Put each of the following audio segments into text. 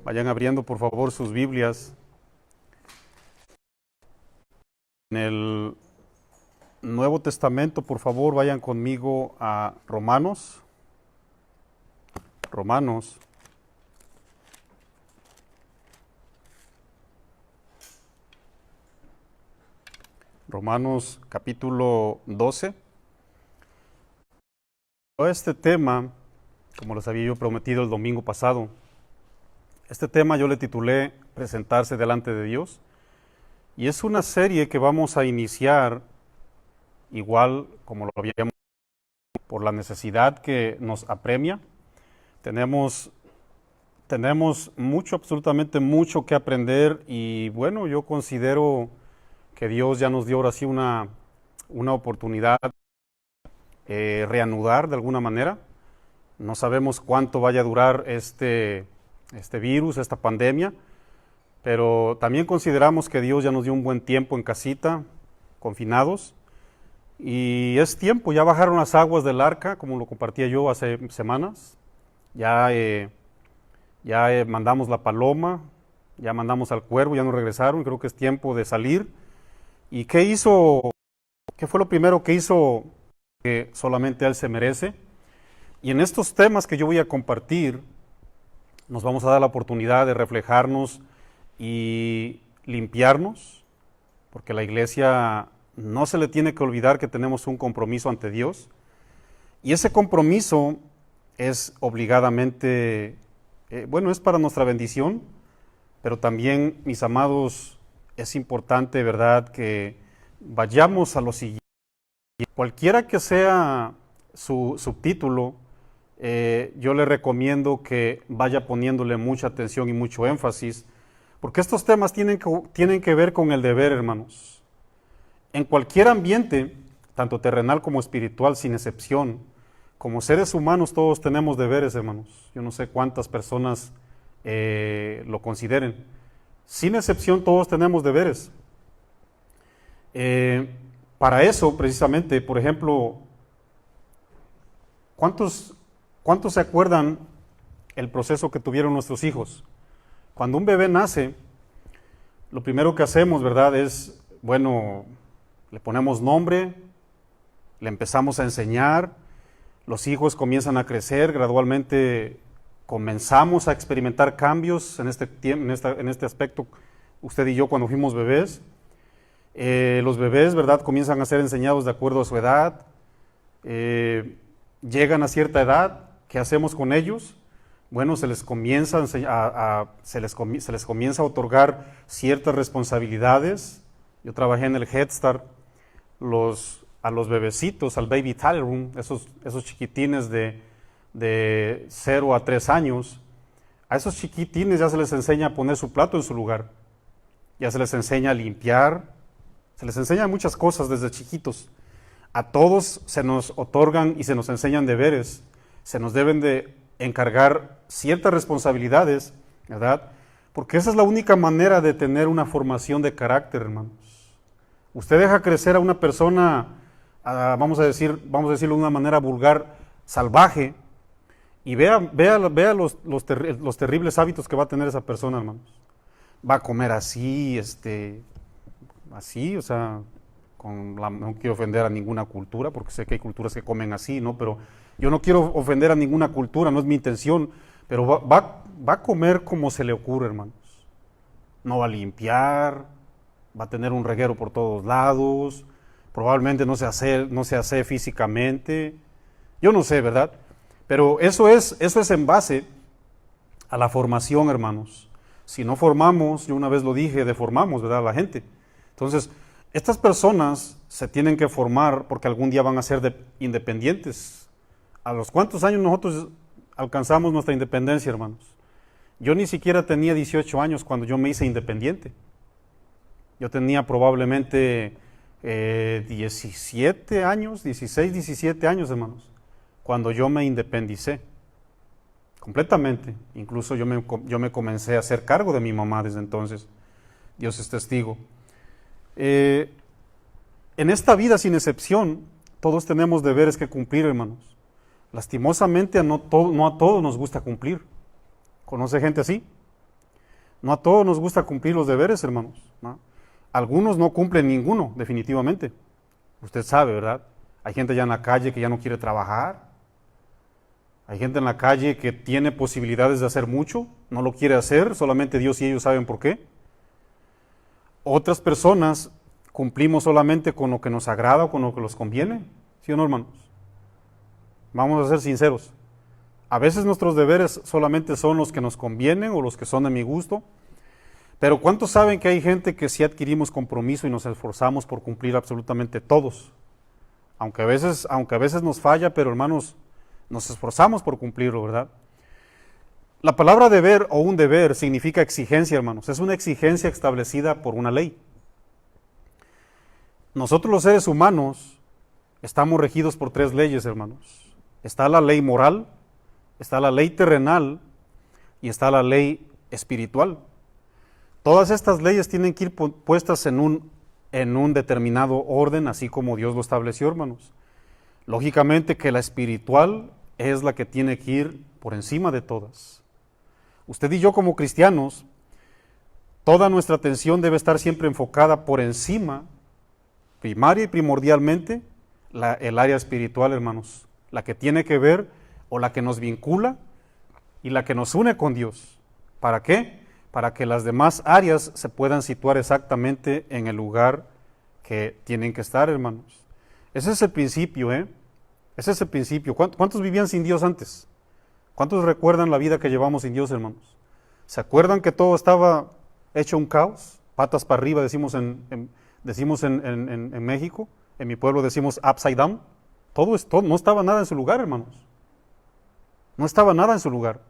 Vayan abriendo por favor sus Biblias en el Nuevo Testamento. Por favor, vayan conmigo a Romanos. Romanos capítulo 12. Este tema, como les había yo prometido el domingo pasado, este tema yo le titulé Presentarse delante de Dios, y es una serie que vamos a iniciar igual como lo habíamos por la necesidad que nos apremia. Tenemos mucho, absolutamente mucho que aprender, y bueno, yo considero que Dios ya nos dio ahora sí una oportunidad reanudar de alguna manera. No sabemos cuánto vaya a durar este virus, esta pandemia, pero también consideramos que Dios ya nos dio un buen tiempo en casita, confinados, y es tiempo. Ya bajaron las aguas del arca, como lo compartía yo hace semanas. Ya mandamos la paloma, ya mandamos al cuervo, ya nos regresaron. Creo que es tiempo de salir. ¿Y qué hizo? ¿Qué fue lo primero que hizo que solamente Él se merece? Y en estos temas que yo voy a compartir, nos vamos a dar la oportunidad de reflejarnos y limpiarnos, porque la iglesia no se le tiene que olvidar que tenemos un compromiso ante Dios, y ese compromiso es obligadamente, es para nuestra bendición, pero también, mis amados, es importante, ¿verdad?, que vayamos a lo siguiente. Cualquiera que sea su subtítulo, yo le recomiendo que vaya poniéndole mucha atención y mucho énfasis, porque estos temas tienen que ver con el deber, hermanos. En cualquier ambiente, tanto terrenal como espiritual, sin excepción, como seres humanos todos tenemos deberes, hermanos. Yo no sé cuántas personas lo consideren. Sin excepción todos tenemos deberes. Para eso, precisamente, por ejemplo, ¿cuántos se acuerdan el proceso que tuvieron nuestros hijos? Cuando un bebé nace, lo primero que hacemos, ¿verdad?, es, le ponemos nombre, le empezamos a enseñar, los hijos comienzan a crecer, gradualmente comenzamos a experimentar cambios en este aspecto, usted y yo cuando fuimos bebés. Los bebés, ¿verdad?, comienzan a ser enseñados de acuerdo a su edad, llegan a cierta edad. ¿Qué hacemos con ellos? Bueno, se les comienza a otorgar ciertas responsabilidades. Yo trabajé en el Head Start, a los bebecitos, al Baby Toddler Room, esos chiquitines de 0 a 3 años, a esos chiquitines ya se les enseña a poner su plato en su lugar, ya se les enseña a limpiar, se les enseña muchas cosas desde chiquitos. A todos se nos otorgan y se nos enseñan deberes, se nos deben de encargar ciertas responsabilidades, ¿verdad? Porque esa es la única manera de tener una formación de carácter, hermanos. Usted deja crecer a una persona, vamos a decirlo de una manera vulgar, salvaje, y vea los terribles hábitos que va a tener esa persona, hermanos. Va a comer así, o sea, no quiero ofender a ninguna cultura, porque sé que hay culturas que comen así, ¿no? Pero yo no quiero ofender a ninguna cultura, no es mi intención, pero va a comer como se le ocurre, hermanos. No va a limpiar, va a tener un reguero por todos lados, probablemente no se hace físicamente, yo no sé, ¿verdad? Pero eso es en base a la formación, hermanos. Si no formamos, yo una vez lo dije, deformamos, ¿verdad?, a la gente. Entonces, estas personas se tienen que formar porque algún día van a ser independientes. ¿A los cuántos años nosotros alcanzamos nuestra independencia, hermanos? Yo ni siquiera tenía 18 años cuando yo me hice independiente. Yo tenía probablemente 17 años, 16, 17 años, hermanos, cuando yo me independicé completamente. Incluso yo me comencé a hacer cargo de mi mamá desde entonces. Dios es testigo. En esta vida, sin excepción, todos tenemos deberes que cumplir, hermanos. Lastimosamente, no a todos nos gusta cumplir. ¿Conoce gente así? No a todos nos gusta cumplir los deberes, hermanos, ¿no? Algunos no cumplen ninguno, definitivamente. Usted sabe, ¿verdad? Hay gente ya en la calle que ya no quiere trabajar. Hay gente en la calle que tiene posibilidades de hacer mucho, no lo quiere hacer, solamente Dios y ellos saben por qué. Otras personas cumplimos solamente con lo que nos agrada o con lo que nos conviene, ¿sí o no, hermanos? Vamos a ser sinceros. A veces nuestros deberes solamente son los que nos convienen o los que son de mi gusto, pero ¿cuántos saben que hay gente que sí adquirimos compromiso y nos esforzamos por cumplir absolutamente todos? Aunque a veces nos falla, pero hermanos, nos esforzamos por cumplirlo, ¿verdad? La palabra deber o un deber significa exigencia, hermanos. Es una exigencia establecida por una ley. Nosotros los seres humanos estamos regidos por 3 leyes, hermanos. Está la ley moral, está la ley terrenal y está la ley espiritual. Todas estas leyes tienen que ir puestas en un determinado orden, así como Dios lo estableció, hermanos. Lógicamente que la espiritual es la que tiene que ir por encima de todas. Usted y yo como cristianos, toda nuestra atención debe estar siempre enfocada por encima, primaria y primordialmente, el área espiritual, hermanos. La que tiene que ver o la que nos vincula y la que nos une con Dios. ¿Para qué? Para que las demás áreas se puedan situar exactamente en el lugar que tienen que estar, hermanos. Ese es el principio, ¿eh? Ese es el principio. ¿Cuántos vivían sin Dios antes? ¿Cuántos recuerdan la vida que llevamos sin Dios, hermanos? ¿Se acuerdan que todo estaba hecho un caos? Patas para arriba, decimos en México. En mi pueblo decimos upside down. Todo, no estaba nada en su lugar, hermanos. No estaba nada en su lugar.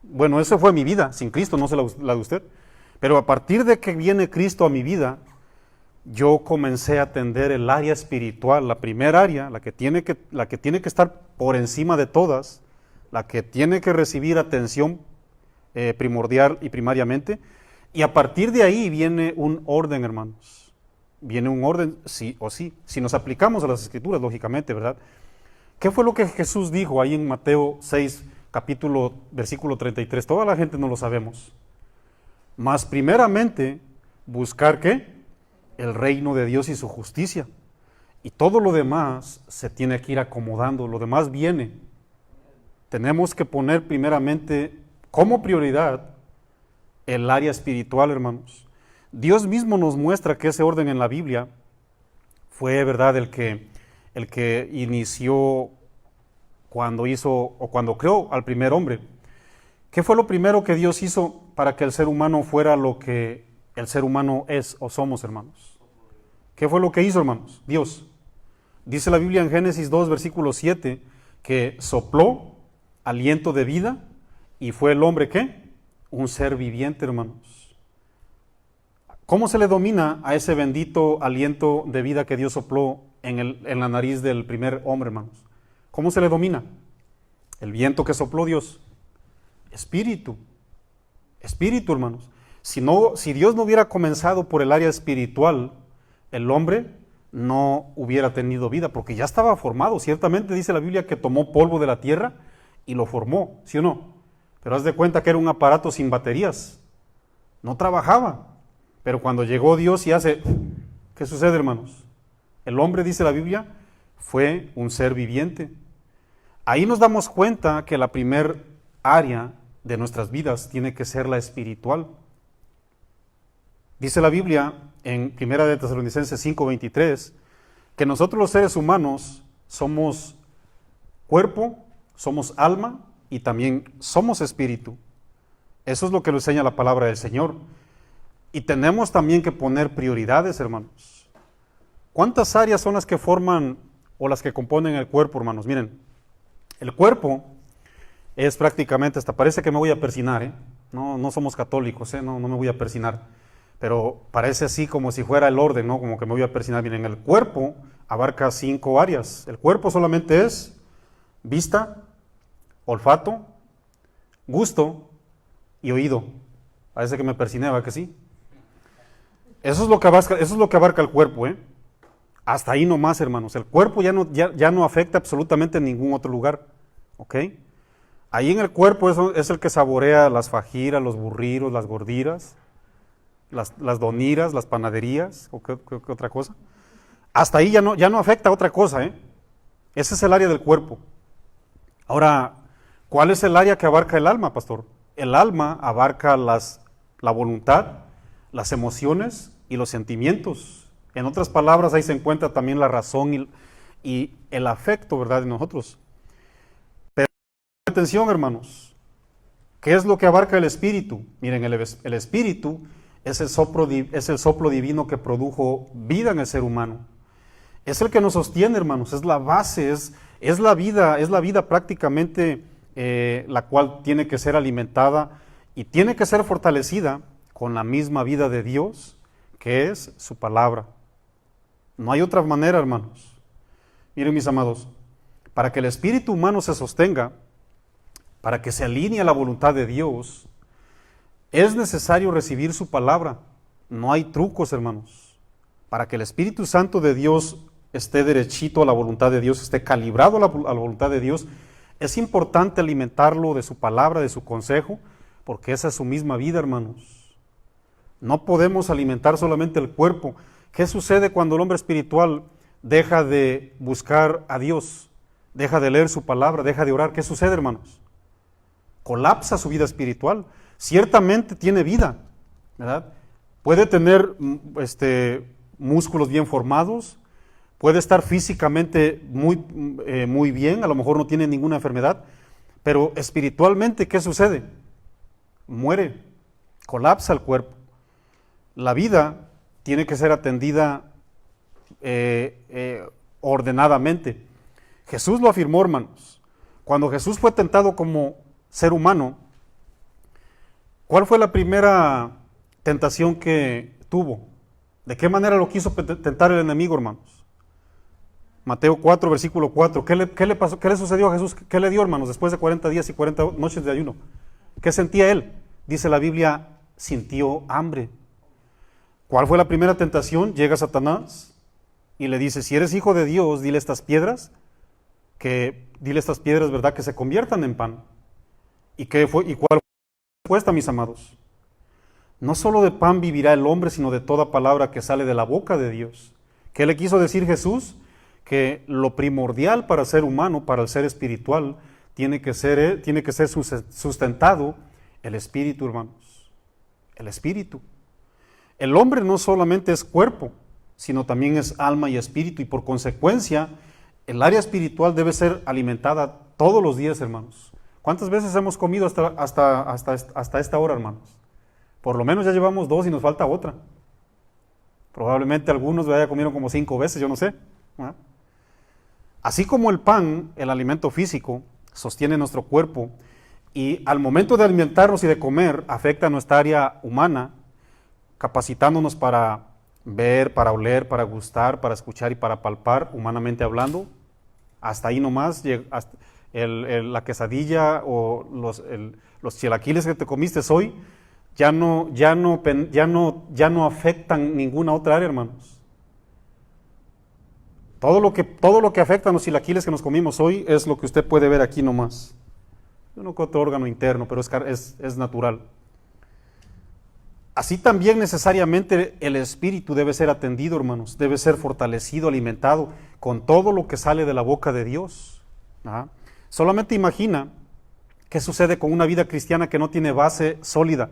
Bueno, eso fue mi vida, sin Cristo, no sé la de usted. Pero a partir de que viene Cristo a mi vida, yo comencé a atender el área espiritual, la primera área, la que tiene que estar por encima de todas, la que tiene que recibir atención primordial y primariamente. Y a partir de ahí viene un orden, hermanos. Viene un orden, sí o sí. Si nos aplicamos a las Escrituras, lógicamente, ¿verdad? ¿Qué fue lo que Jesús dijo ahí en Mateo 6, versículo 33? Toda la gente no lo sabemos. Mas primeramente, buscar ¿qué? El reino de Dios y su justicia. Y todo lo demás se tiene que ir acomodando, lo demás viene. Tenemos que poner primeramente como prioridad el área espiritual, hermanos. Dios mismo nos muestra que ese orden en la Biblia fue, ¿verdad?, el que inició cuando creó al primer hombre. ¿Qué fue lo primero que Dios hizo para que el ser humano fuera lo que el ser humano es o somos, hermanos? ¿Qué fue lo que hizo, hermanos? Dios. Dice la Biblia en Génesis 2, versículo 7, que sopló aliento de vida y fue el hombre, ¿qué? Un ser viviente, hermanos. ¿Cómo se le domina a ese bendito aliento de vida que Dios sopló en la nariz del primer hombre, hermanos? ¿Cómo se le domina? El viento que sopló Dios. Espíritu. Espíritu, hermanos. Si Dios no hubiera comenzado por el área espiritual, el hombre no hubiera tenido vida, porque ya estaba formado. Ciertamente dice la Biblia que tomó polvo de la tierra y lo formó, ¿sí o no? Pero haz de cuenta que era un aparato sin baterías. No trabajaba. Pero cuando llegó Dios y hace, ¿qué sucede, hermanos? El hombre, dice la Biblia, fue un ser viviente. Ahí nos damos cuenta que la primer área de nuestras vidas tiene que ser la espiritual. Dice la Biblia en 1 de Tesalonicenses 5:23 que nosotros los seres humanos somos cuerpo, somos alma y también somos espíritu. Eso es lo que nos enseña la palabra del Señor. Y tenemos también que poner prioridades, hermanos. ¿Cuántas áreas son las que forman o las que componen el cuerpo, hermanos? Miren, el cuerpo es prácticamente, hasta parece que me voy a persinar, ¿eh? No somos católicos, no me voy a persinar, pero parece así como si fuera el orden, ¿no? Como que me voy a persinar. Miren, el cuerpo abarca 5 áreas. El cuerpo solamente es vista, olfato, gusto y oído. Parece que me persiné, ¿va que sí? Eso es lo que abarca el cuerpo, ¿eh? Hasta ahí nomás, hermanos. El cuerpo ya no afecta absolutamente en ningún otro lugar, ¿ok? Ahí en el cuerpo es el que saborea las fajiras, los burritos, las gordiras, las doniras, las panaderías, o qué otra cosa. Hasta ahí ya no afecta a otra cosa, ¿eh? Ese es el área del cuerpo. Ahora, ¿cuál es el área que abarca el alma, pastor? El alma abarca la voluntad, las emociones y los sentimientos. En otras palabras, ahí se encuentra también la razón y el afecto, ¿verdad?, de nosotros. Pero atención, hermanos, ¿qué es lo que abarca el espíritu? Miren, el espíritu es el soplo divino que produjo vida en el ser humano. Es el que nos sostiene, hermanos, es la base, es la vida prácticamente la cual tiene que ser alimentada y tiene que ser fortalecida con la misma vida de Dios, que es su palabra. No hay otra manera, hermanos. Miren, mis amados, para que el espíritu humano se sostenga, para que se alinee a la voluntad de Dios, es necesario recibir su palabra. No hay trucos, hermanos. Para que el Espíritu Santo de Dios esté derechito a la voluntad de Dios, esté calibrado a la voluntad de Dios, es importante alimentarlo de su palabra, de su consejo, porque esa es su misma vida, hermanos. No podemos alimentar solamente el cuerpo. ¿Qué sucede cuando el hombre espiritual deja de buscar a Dios, deja de leer su palabra, deja de orar? ¿Qué sucede, hermanos? Colapsa su vida espiritual. Ciertamente tiene vida, ¿verdad? Puede tener músculos bien formados, puede estar físicamente muy bien, a lo mejor no tiene ninguna enfermedad, pero espiritualmente, ¿qué sucede? Muere, colapsa el cuerpo. La vida tiene que ser atendida ordenadamente. Jesús lo afirmó, hermanos. Cuando Jesús fue tentado como ser humano, ¿cuál fue la primera tentación que tuvo? ¿De qué manera lo quiso tentar el enemigo, hermanos? Mateo 4, versículo 4. ¿Qué le pasó? ¿Qué le sucedió a Jesús? ¿Qué le dio, hermanos, después de 40 días y 40 noches de ayuno? ¿Qué sentía él? Dice la Biblia, sintió hambre. ¿Cuál fue la primera tentación? Llega Satanás y le dice, si eres hijo de Dios, dile a estas piedras, ¿verdad?, que se conviertan en pan. ¿Y cuál fue la respuesta, mis amados? No solo de pan vivirá el hombre, sino de toda palabra que sale de la boca de Dios. ¿Qué le quiso decir Jesús? Que lo primordial para el ser humano, para el ser espiritual, tiene que ser sustentado el espíritu, hermanos. El espíritu. El hombre no solamente es cuerpo, sino también es alma y espíritu, y por consecuencia, el área espiritual debe ser alimentada todos los días, hermanos. ¿Cuántas veces hemos comido hasta esta hora, hermanos? Por lo menos ya llevamos 2 y nos falta otra. Probablemente algunos ya comieron como 5 veces, yo no sé. ¿Ah? Así como el pan, el alimento físico, sostiene nuestro cuerpo y al momento de alimentarnos y de comer afecta a nuestra área humana, capacitándonos para ver, para oler, para gustar, para escuchar y para palpar, humanamente hablando. Hasta ahí nomás, la quesadilla o los chilaquiles que te comiste hoy ya no afectan ninguna otra área, hermanos. Todo lo que afecta a los chilaquiles que nos comimos hoy es lo que usted puede ver aquí nomás. No con otro órgano interno, pero es natural. Así también necesariamente el espíritu debe ser atendido, hermanos, debe ser fortalecido, alimentado con todo lo que sale de la boca de Dios. ¿Ah? Solamente imagina qué sucede con una vida cristiana que no tiene base sólida,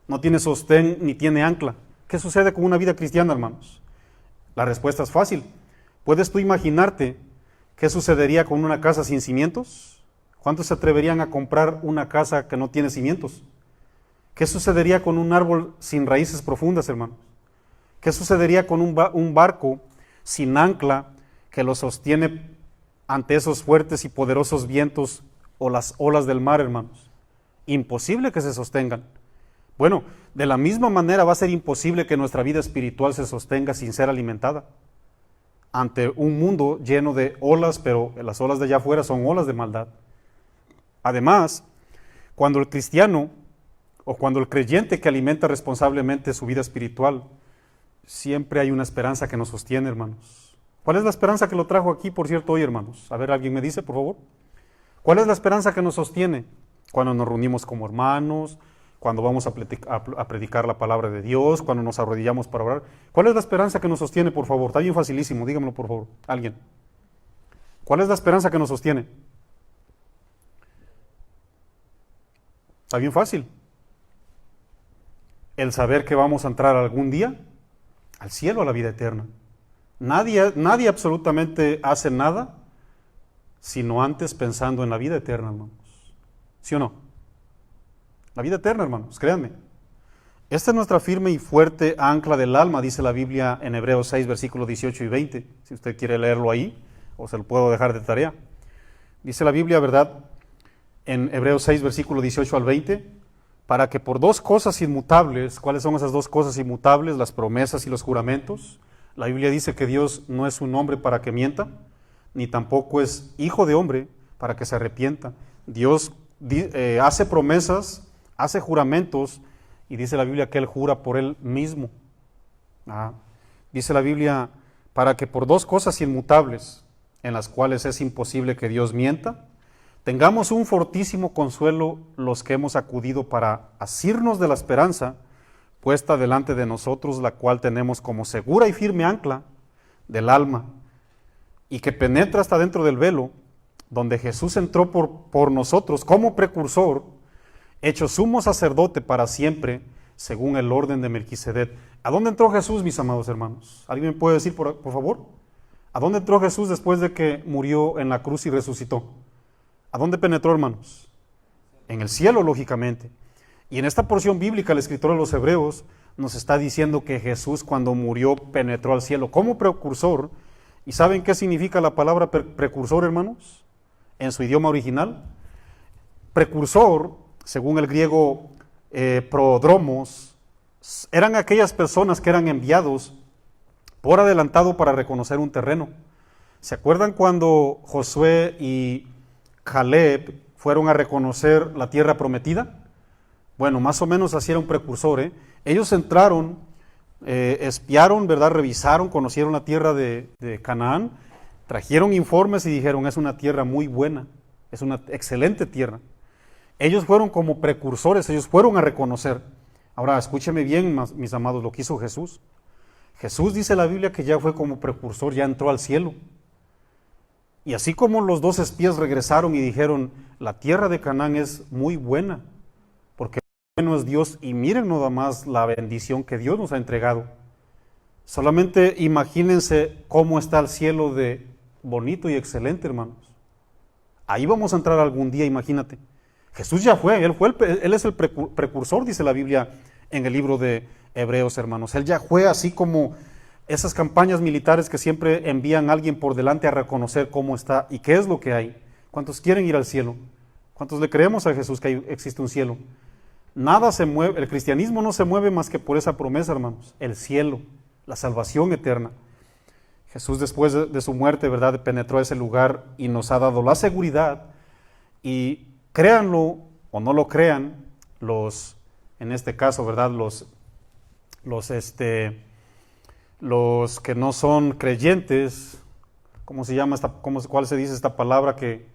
no tiene sostén ni tiene ancla. ¿Qué sucede con una vida cristiana, hermanos? La respuesta es fácil. ¿Puedes tú imaginarte qué sucedería con una casa sin cimientos? ¿Cuántos se atreverían a comprar una casa que no tiene cimientos? ¿Qué sucedería con un árbol sin raíces profundas, hermanos? ¿Qué sucedería con un barco sin ancla que lo sostiene ante esos fuertes y poderosos vientos o las olas del mar, hermanos? Imposible que se sostengan. Bueno, de la misma manera va a ser imposible que nuestra vida espiritual se sostenga sin ser alimentada ante un mundo lleno de olas, pero las olas de allá afuera son olas de maldad. Además, cuando el cristiano o cuando el creyente que alimenta responsablemente su vida espiritual, siempre hay una esperanza que nos sostiene, hermanos. ¿Cuál es la esperanza que lo trajo aquí, por cierto, hoy, hermanos? A ver, ¿alguien me dice, por favor? ¿Cuál es la esperanza que nos sostiene? Cuando nos reunimos como hermanos, cuando vamos a predicar la palabra de Dios, cuando nos arrodillamos para orar. ¿Cuál es la esperanza que nos sostiene, por favor? Está bien facilísimo, dígamelo por favor, alguien. ¿Cuál es la esperanza que nos sostiene? Está bien fácil. El saber que vamos a entrar algún día al cielo, a la vida eterna. Nadie absolutamente hace nada sino antes pensando en la vida eterna, hermanos. ¿Sí o no? La vida eterna, hermanos, créanme. Esta es nuestra firme y fuerte ancla del alma, dice la Biblia en Hebreos 6, versículos 18 y 20. Si usted quiere leerlo ahí, o se lo puedo dejar de tarea. Dice la Biblia, ¿verdad? En Hebreos 6, versículo 18 al 20, para que por dos cosas inmutables, ¿cuáles son esas dos cosas inmutables? Las promesas y los juramentos. La Biblia dice que Dios no es un hombre para que mienta, ni tampoco es hijo de hombre para que se arrepienta. Dios hace promesas, hace juramentos, y dice la Biblia que Él jura por Él mismo. Dice la Biblia, para que por dos cosas inmutables, en las cuales es imposible que Dios mienta, tengamos un fortísimo consuelo los que hemos acudido para asirnos de la esperanza puesta delante de nosotros, la cual tenemos como segura y firme ancla del alma, y que penetra hasta dentro del velo, donde Jesús entró por nosotros como precursor, hecho sumo sacerdote para siempre, según el orden de Melquisedec. ¿A dónde entró Jesús, mis amados hermanos? ¿Alguien me puede decir, por favor? ¿A dónde entró Jesús después de que murió en la cruz y resucitó? ¿A dónde penetró, hermanos? En el cielo, lógicamente. Y en esta porción bíblica, el escritor de los Hebreos nos está diciendo que Jesús, cuando murió, penetró al cielo como precursor. ¿Y saben qué significa la palabra precursor, hermanos? En su idioma original. Precursor, según el griego prodromos, eran aquellas personas que eran enviados por adelantado para reconocer un terreno. ¿Se acuerdan cuando Josué y Caleb fueron a reconocer la tierra prometida? Bueno, más o menos así era un precursor. Ellos entraron, espiaron, ¿verdad? Revisaron, conocieron la tierra de Canaán, trajeron informes y dijeron, es una tierra muy buena, es una excelente tierra. Ellos fueron como precursores, ellos fueron a reconocer. Ahora, escúcheme bien, mis amados, lo que hizo Jesús. Jesús, dice la Biblia, que ya fue como precursor, ya entró al cielo. Y así como los dos espías regresaron y dijeron, la tierra de Canaán es muy buena, porque bueno es Dios, y miren nada más la bendición que Dios nos ha entregado. Solamente imagínense cómo está el cielo de bonito y excelente, hermanos. Ahí vamos a entrar algún día, imagínate. Jesús ya fue, Él es el precursor, dice la Biblia en el libro de Hebreos, hermanos. Él ya fue, así como esas campañas militares que siempre envían a alguien por delante a reconocer cómo está y qué es lo que hay. ¿Cuántos quieren ir al cielo? ¿Cuántos le creemos a Jesús que existe un cielo? Nada se mueve, el cristianismo no se mueve más que por esa promesa, hermanos, el cielo, la salvación eterna. Jesús, después de su muerte, ¿verdad?, penetró a ese lugar y nos ha dado la seguridad. Y créanlo o no lo crean, en este caso, ¿verdad?, los que no son creyentes, ¿cómo se llama cuál se dice esta palabra que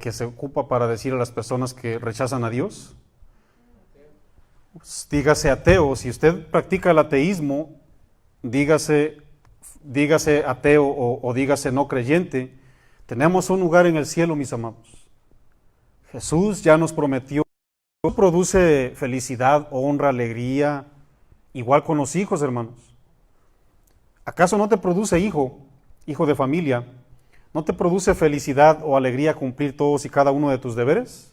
se ocupa para decir a las personas que rechazan a Dios? Dígase ateo. Si usted practica el ateísmo, dígase ateo o dígase no creyente, tenemos un lugar en el cielo, mis amados. Jesús ya nos prometió. Produce felicidad, honra, alegría, igual con los hijos, hermanos. ¿Acaso no te produce hijo de familia, no te produce felicidad o alegría cumplir todos y cada uno de tus deberes?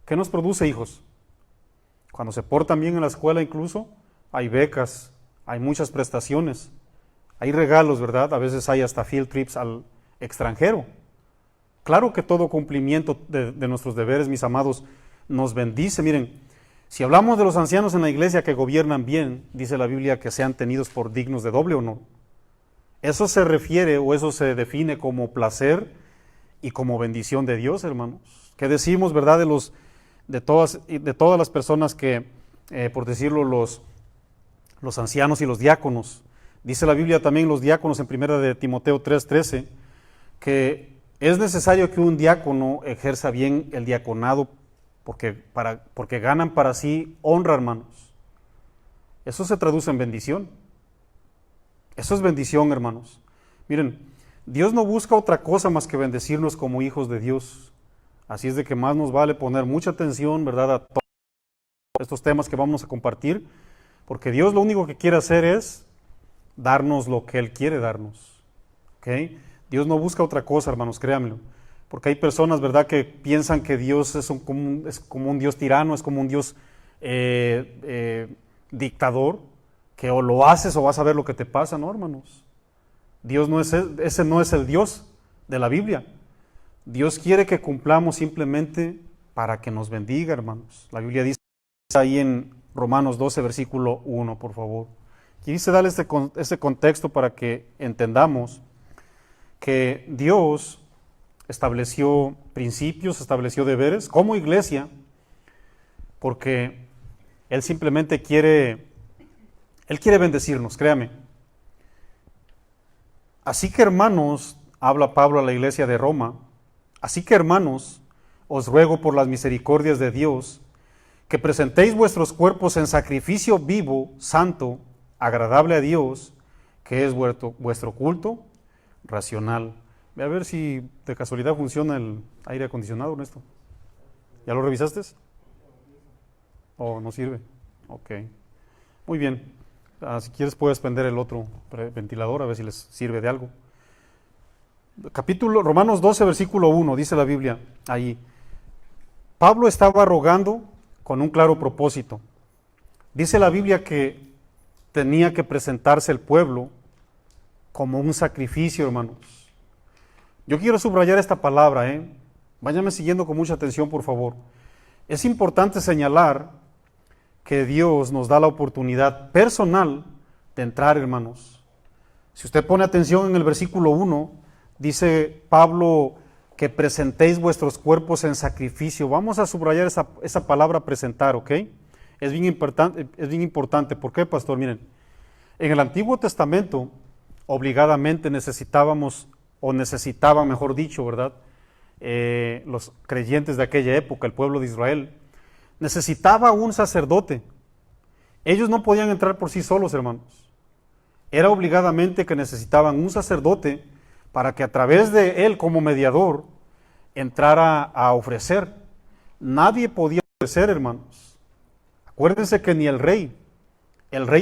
¿Qué nos produce, hijos? Cuando se portan bien en la escuela, incluso hay becas, hay muchas prestaciones, hay regalos, ¿verdad? A veces hay hasta field trips al extranjero. Claro que todo cumplimiento de nuestros deberes, mis amados, nos bendice. Miren, si hablamos de los ancianos en la iglesia que gobiernan bien, dice la Biblia que sean tenidos por dignos de doble honor. Eso se refiere o eso se define como placer y como bendición de Dios, hermanos. ¿Qué decimos, verdad, de todas las personas que, por decirlo, los ancianos y los diáconos? Dice la Biblia también los diáconos en 1 de Timoteo 3:13, que Es necesario que un diácono ejerza bien el diaconado porque ganan para sí honra, hermanos. Eso se traduce en bendición. Eso es bendición, hermanos. Miren, Dios no busca otra cosa más que bendecirnos como hijos de Dios. Así es de que más nos vale poner mucha atención, ¿verdad?, a todos estos temas que vamos a compartir, porque Dios lo único que quiere hacer es darnos lo que Él quiere darnos. ¿Ok? Dios no busca otra cosa, hermanos, créanmelo. Porque hay personas, ¿verdad?, que piensan que Dios es como un Dios tirano, es como un Dios dictador, que o lo haces o vas a ver lo que te pasa. No, hermanos. Dios no es ese no es el Dios de la Biblia. Dios quiere que cumplamos simplemente para que nos bendiga, hermanos. La Biblia dice ahí en Romanos 12, versículo 1, por favor. Quise darle este contexto para que entendamos que Dios estableció principios, estableció deberes como iglesia, porque Él simplemente quiere bendecirnos, créame. Así que, hermanos, habla Pablo a la iglesia de Roma, así que, hermanos, os ruego por las misericordias de Dios, que presentéis vuestros cuerpos en sacrificio vivo, santo, agradable a Dios, que es vuestro culto racional. Ve a ver si de casualidad funciona el aire acondicionado, Ernesto. ¿Ya lo revisaste? ¿O no sirve? Ok. Muy bien. Si quieres puedes prender el otro ventilador a ver si les sirve de algo. Romanos 12, versículo 1, dice la Biblia ahí. Pablo estaba rogando con un claro propósito. Dice la Biblia que tenía que presentarse el pueblo como un sacrificio, hermanos. Yo quiero subrayar esta palabra, Váyanme siguiendo con mucha atención, por favor. Es importante señalar que Dios nos da la oportunidad personal de entrar, hermanos. Si usted pone atención en el versículo 1, dice Pablo que presentéis vuestros cuerpos en sacrificio. Vamos a subrayar esa palabra presentar, ¿ok? Es bien importante. ¿Por qué, pastor? Miren, en el Antiguo Testamento, obligadamente necesitaba, mejor dicho, ¿verdad? Los creyentes de aquella época, el pueblo de Israel, necesitaba un sacerdote. Ellos no podían entrar por sí solos, hermanos. Era obligadamente que necesitaban un sacerdote para que a través de él como mediador entrara a ofrecer. Nadie podía ofrecer, hermanos. Acuérdense que ni el rey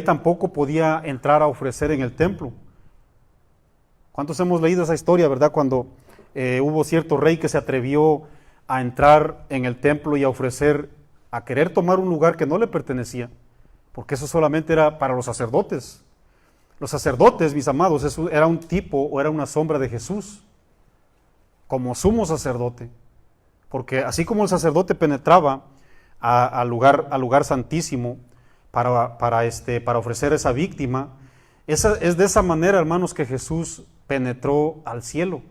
tampoco podía entrar a ofrecer en el templo. ¿Cuántos hemos leído esa historia, verdad? Cuando hubo cierto rey que se atrevió a entrar en el templo y a ofrecer, a querer tomar un lugar que no le pertenecía, porque eso solamente era para los sacerdotes. Los sacerdotes, mis amados, eso era un tipo o era una sombra de Jesús, como sumo sacerdote, porque así como el sacerdote penetraba al lugar santísimo para ofrecer esa víctima, es de esa manera, hermanos, que Jesús penetró al cielo.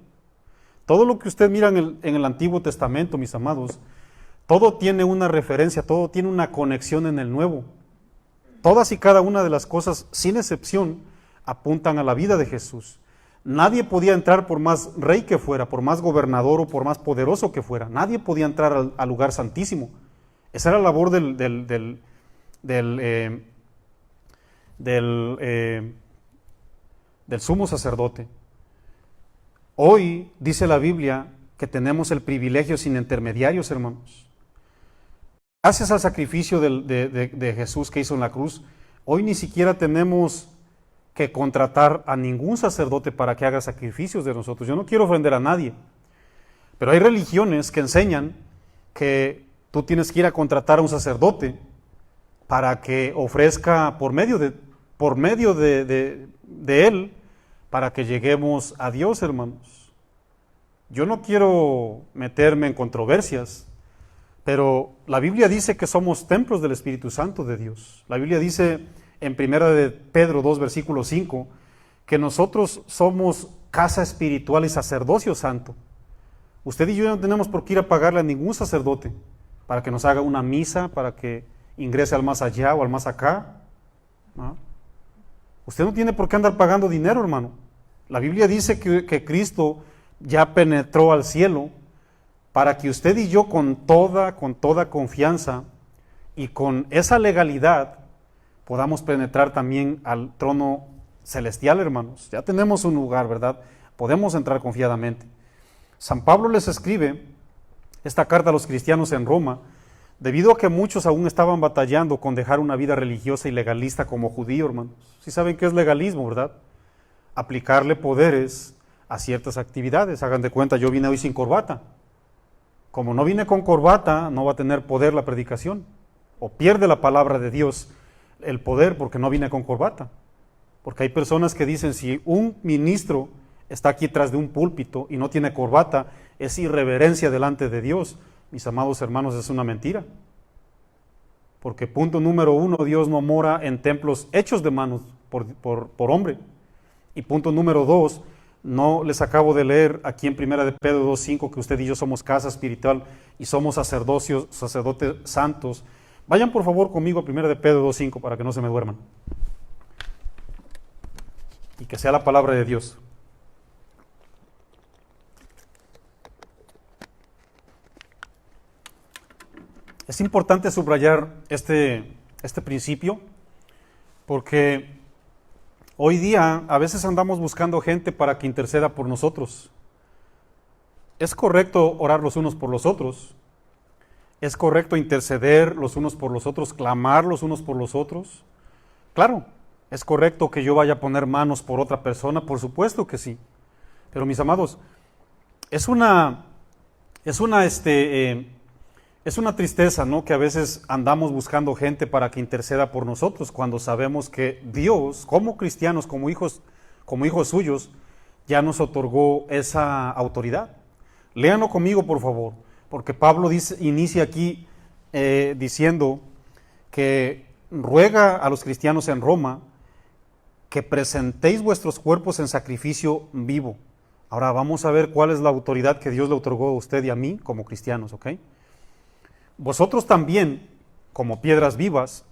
Todo lo que usted mira en el Antiguo Testamento, mis amados, todo tiene una referencia, todo tiene una conexión en el Nuevo. Todas y cada una de las cosas, sin excepción, apuntan a la vida de Jesús. Nadie podía entrar por más rey que fuera, por más gobernador o por más poderoso que fuera. Nadie podía entrar al lugar santísimo. Esa era la labor del sumo sacerdote. Hoy dice la Biblia que tenemos el privilegio sin intermediarios, hermanos. Gracias al sacrificio de Jesús que hizo en la cruz, hoy ni siquiera tenemos que contratar a ningún sacerdote para que haga sacrificios de nosotros. Yo no quiero ofender a nadie, pero hay religiones que enseñan que tú tienes que ir a contratar a un sacerdote para que ofrezca por medio de él, para que lleguemos a Dios, hermanos. Yo no quiero meterme en controversias, pero la Biblia dice que somos templos del Espíritu Santo de Dios. La Biblia dice en 1 de Pedro 2, versículo 5, que nosotros somos casa espiritual y sacerdocio santo. Usted y yo no tenemos por qué ir a pagarle a ningún sacerdote para que nos haga una misa, para que ingrese al más allá o al más acá. ¿No? Usted no tiene por qué andar pagando dinero, hermano. La Biblia dice que Cristo ya penetró al cielo para que usted y yo con toda confianza y con esa legalidad podamos penetrar también al trono celestial, hermanos. Ya tenemos un lugar, ¿verdad? Podemos entrar confiadamente. San Pablo les escribe esta carta a los cristianos en Roma, debido a que muchos aún estaban batallando con dejar una vida religiosa y legalista como judío, hermanos. Sí saben qué es legalismo, ¿verdad? Aplicarle poderes a ciertas actividades. Hagan de cuenta, yo vine hoy sin corbata. Como no vine con corbata, no va a tener poder la predicación. O pierde la palabra de Dios el poder porque no vine con corbata. Porque hay personas que dicen, si un ministro está aquí tras de un púlpito y no tiene corbata, es irreverencia delante de Dios. Mis amados hermanos, es una mentira. Porque punto número 1, Dios no mora en templos hechos de manos por hombre. Y punto número 2, no les acabo de leer aquí en 1 de Pedro 2:5 que usted y yo somos casa espiritual y somos sacerdotes santos. Vayan por favor conmigo a 1 de Pedro 2:5 para que no se me duerman. Y que sea la palabra de Dios. Es importante subrayar este principio porque hoy día a veces andamos buscando gente para que interceda por nosotros. Es correcto orar los unos por los otros. Es correcto interceder los unos por los otros, clamar los unos por los otros. Claro, es correcto que yo vaya a poner manos por otra persona, por supuesto que sí. Pero mis amados, es una tristeza, ¿no? Que a veces andamos buscando gente para que interceda por nosotros cuando sabemos que Dios, como cristianos, como hijos suyos, ya nos otorgó esa autoridad. Léanlo conmigo, por favor, porque Pablo inicia aquí diciendo que ruega a los cristianos en Roma que presentéis vuestros cuerpos en sacrificio vivo. Ahora vamos a ver cuál es la autoridad que Dios le otorgó a usted y a mí como cristianos, ¿ok? Vosotros también, como piedras vivas,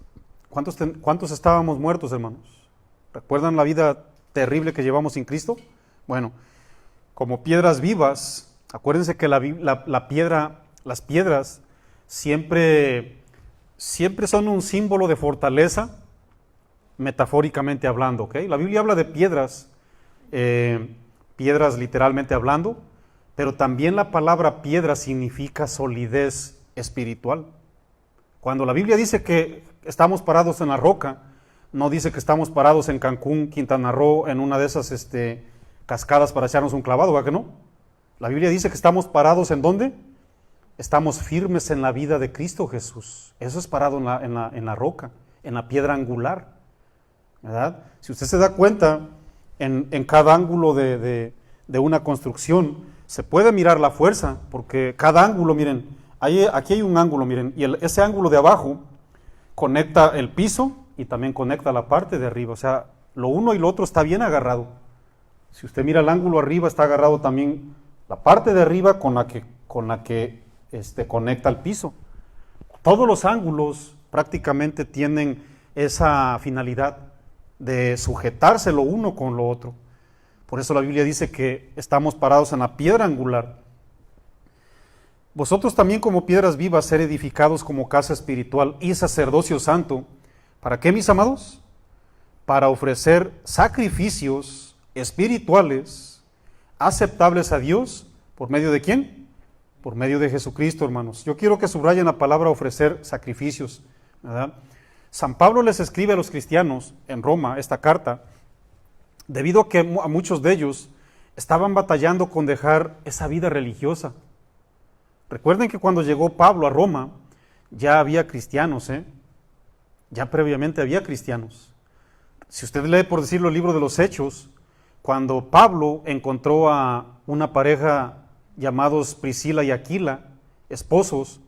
¿cuántos estábamos muertos, hermanos? ¿Recuerdan la vida terrible que llevamos sin Cristo? Bueno, como piedras vivas, acuérdense que las piedras siempre son un símbolo de fortaleza, metafóricamente hablando, ¿ok? La Biblia habla de piedras literalmente hablando, pero también la palabra piedra significa solidez espiritual. Cuando la Biblia dice que estamos parados en la roca, no dice que estamos parados en Cancún, Quintana Roo, en una de esas cascadas para echarnos un clavado, ¿verdad que no? La Biblia dice que estamos parados ¿en dónde? Estamos firmes en la vida de Cristo Jesús. Eso es parado en la roca, en la piedra angular, ¿verdad? Si usted se da cuenta, en cada ángulo de una construcción se puede mirar la fuerza, porque cada ángulo, miren, aquí hay un ángulo, miren, y ese ángulo de abajo conecta el piso y también conecta la parte de arriba, o sea, lo uno y lo otro está bien agarrado. Si usted mira el ángulo arriba, está agarrado también la parte de arriba con la que conecta el piso. Todos los ángulos prácticamente tienen esa finalidad de sujetarse lo uno con lo otro. Por eso la Biblia dice que estamos parados en la piedra angular. Vosotros también como piedras vivas ser edificados como casa espiritual y sacerdocio santo. ¿Para qué, mis amados? Para ofrecer sacrificios espirituales aceptables a Dios. ¿Por medio de quién? Por medio de Jesucristo, hermanos. Yo quiero que subrayen la palabra ofrecer sacrificios, ¿verdad? San Pablo les escribe a los cristianos en Roma esta carta, debido a que a muchos de ellos estaban batallando con dejar esa vida religiosa. Recuerden que cuando llegó Pablo a Roma, ya había cristianos, ya previamente había cristianos. Si usted lee, por decirlo, el libro de los Hechos, cuando Pablo encontró a una pareja llamados Priscila y Aquila, esposos,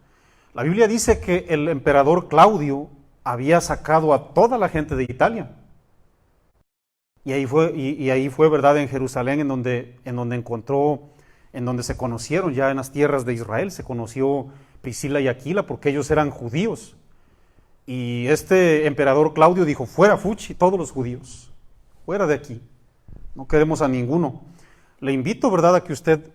la Biblia dice que el emperador Claudio había sacado a toda la gente de Italia. Y ahí fue, ¿verdad?, en Jerusalén, en donde se conocieron ya en las tierras de Israel, se conoció Priscila y Aquila porque ellos eran judíos. Y este emperador Claudio dijo, fuera fuchi todos los judíos, fuera de aquí, no queremos a ninguno. Le invito, ¿verdad?, a que usted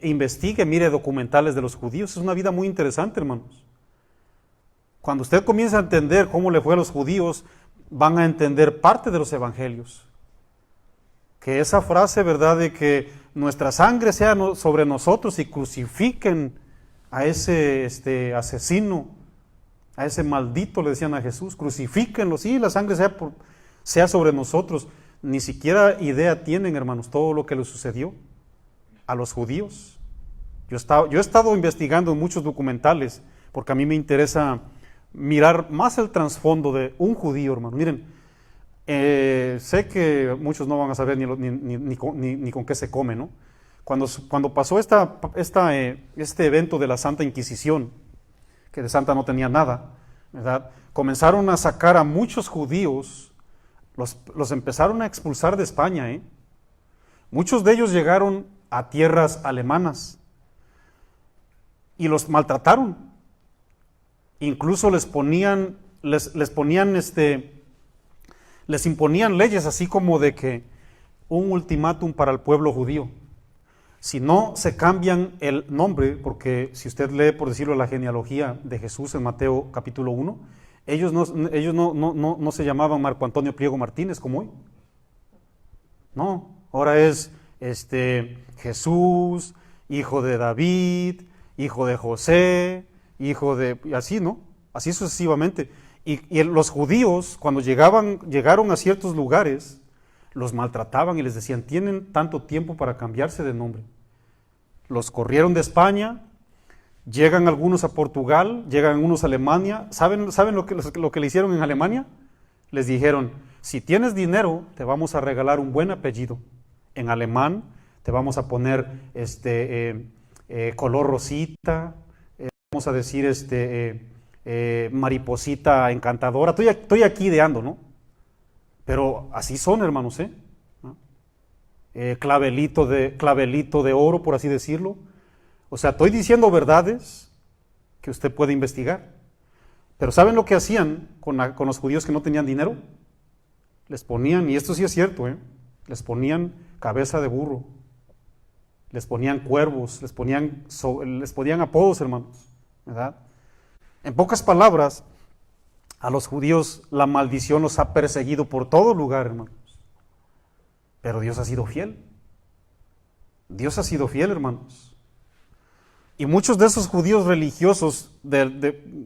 investigue, mire documentales de los judíos. Es una vida muy interesante, hermanos. Cuando usted comienza a entender cómo le fue a los judíos, van a entender parte de los evangelios. Que esa frase, ¿verdad?, de que nuestra sangre sea sobre nosotros y crucifiquen a ese asesino, a ese maldito, le decían a Jesús, crucifíquenlo, sí, la sangre sea sobre nosotros. Ni siquiera idea tienen, hermanos, todo lo que le sucedió a los judíos. Yo he estado investigando en muchos documentales, porque a mí me interesa mirar más el trasfondo de un judío, hermano. Miren, sé que muchos no van a saber ni con qué se come, ¿no? Cuando pasó este evento de la Santa Inquisición, que de santa no tenía nada, ¿verdad?, comenzaron a sacar a muchos judíos, los empezaron a expulsar de España, ¿eh? Muchos de ellos llegaron a tierras alemanas y los maltrataron. Incluso les imponían leyes así como de que un ultimátum para el pueblo judío. Si no se cambian el nombre, porque si usted lee, por decirlo, la genealogía de Jesús en Mateo capítulo 1, ellos no se llamaban Marco Antonio Pliego Martínez como hoy. No, ahora es Jesús, hijo de David, hijo de José, y así, ¿no? Así sucesivamente. Y los judíos, cuando llegaron a ciertos lugares, los maltrataban y les decían, tienen tanto tiempo para cambiarse de nombre. Los corrieron de España, llegan algunos a Portugal, llegan algunos a Alemania. ¿Saben lo que le hicieron en Alemania? Les dijeron, si tienes dinero, te vamos a regalar un buen apellido. En alemán te vamos a poner color rosita, vamos a decir mariposita encantadora. Estoy aquí ideando, ¿no? Pero así son, hermanos, ¿eh? Clavelito de oro, por así decirlo. O sea, estoy diciendo verdades que usted puede investigar. Pero ¿saben lo que hacían con los judíos que no tenían dinero? Les ponían, y esto sí es cierto, les ponían cabeza de burro, les ponían cuervos, les ponían apodos, hermanos, ¿verdad? En pocas palabras, a los judíos la maldición los ha perseguido por todo lugar, hermanos. Pero Dios ha sido fiel. Dios ha sido fiel, hermanos. Y muchos de esos judíos religiosos,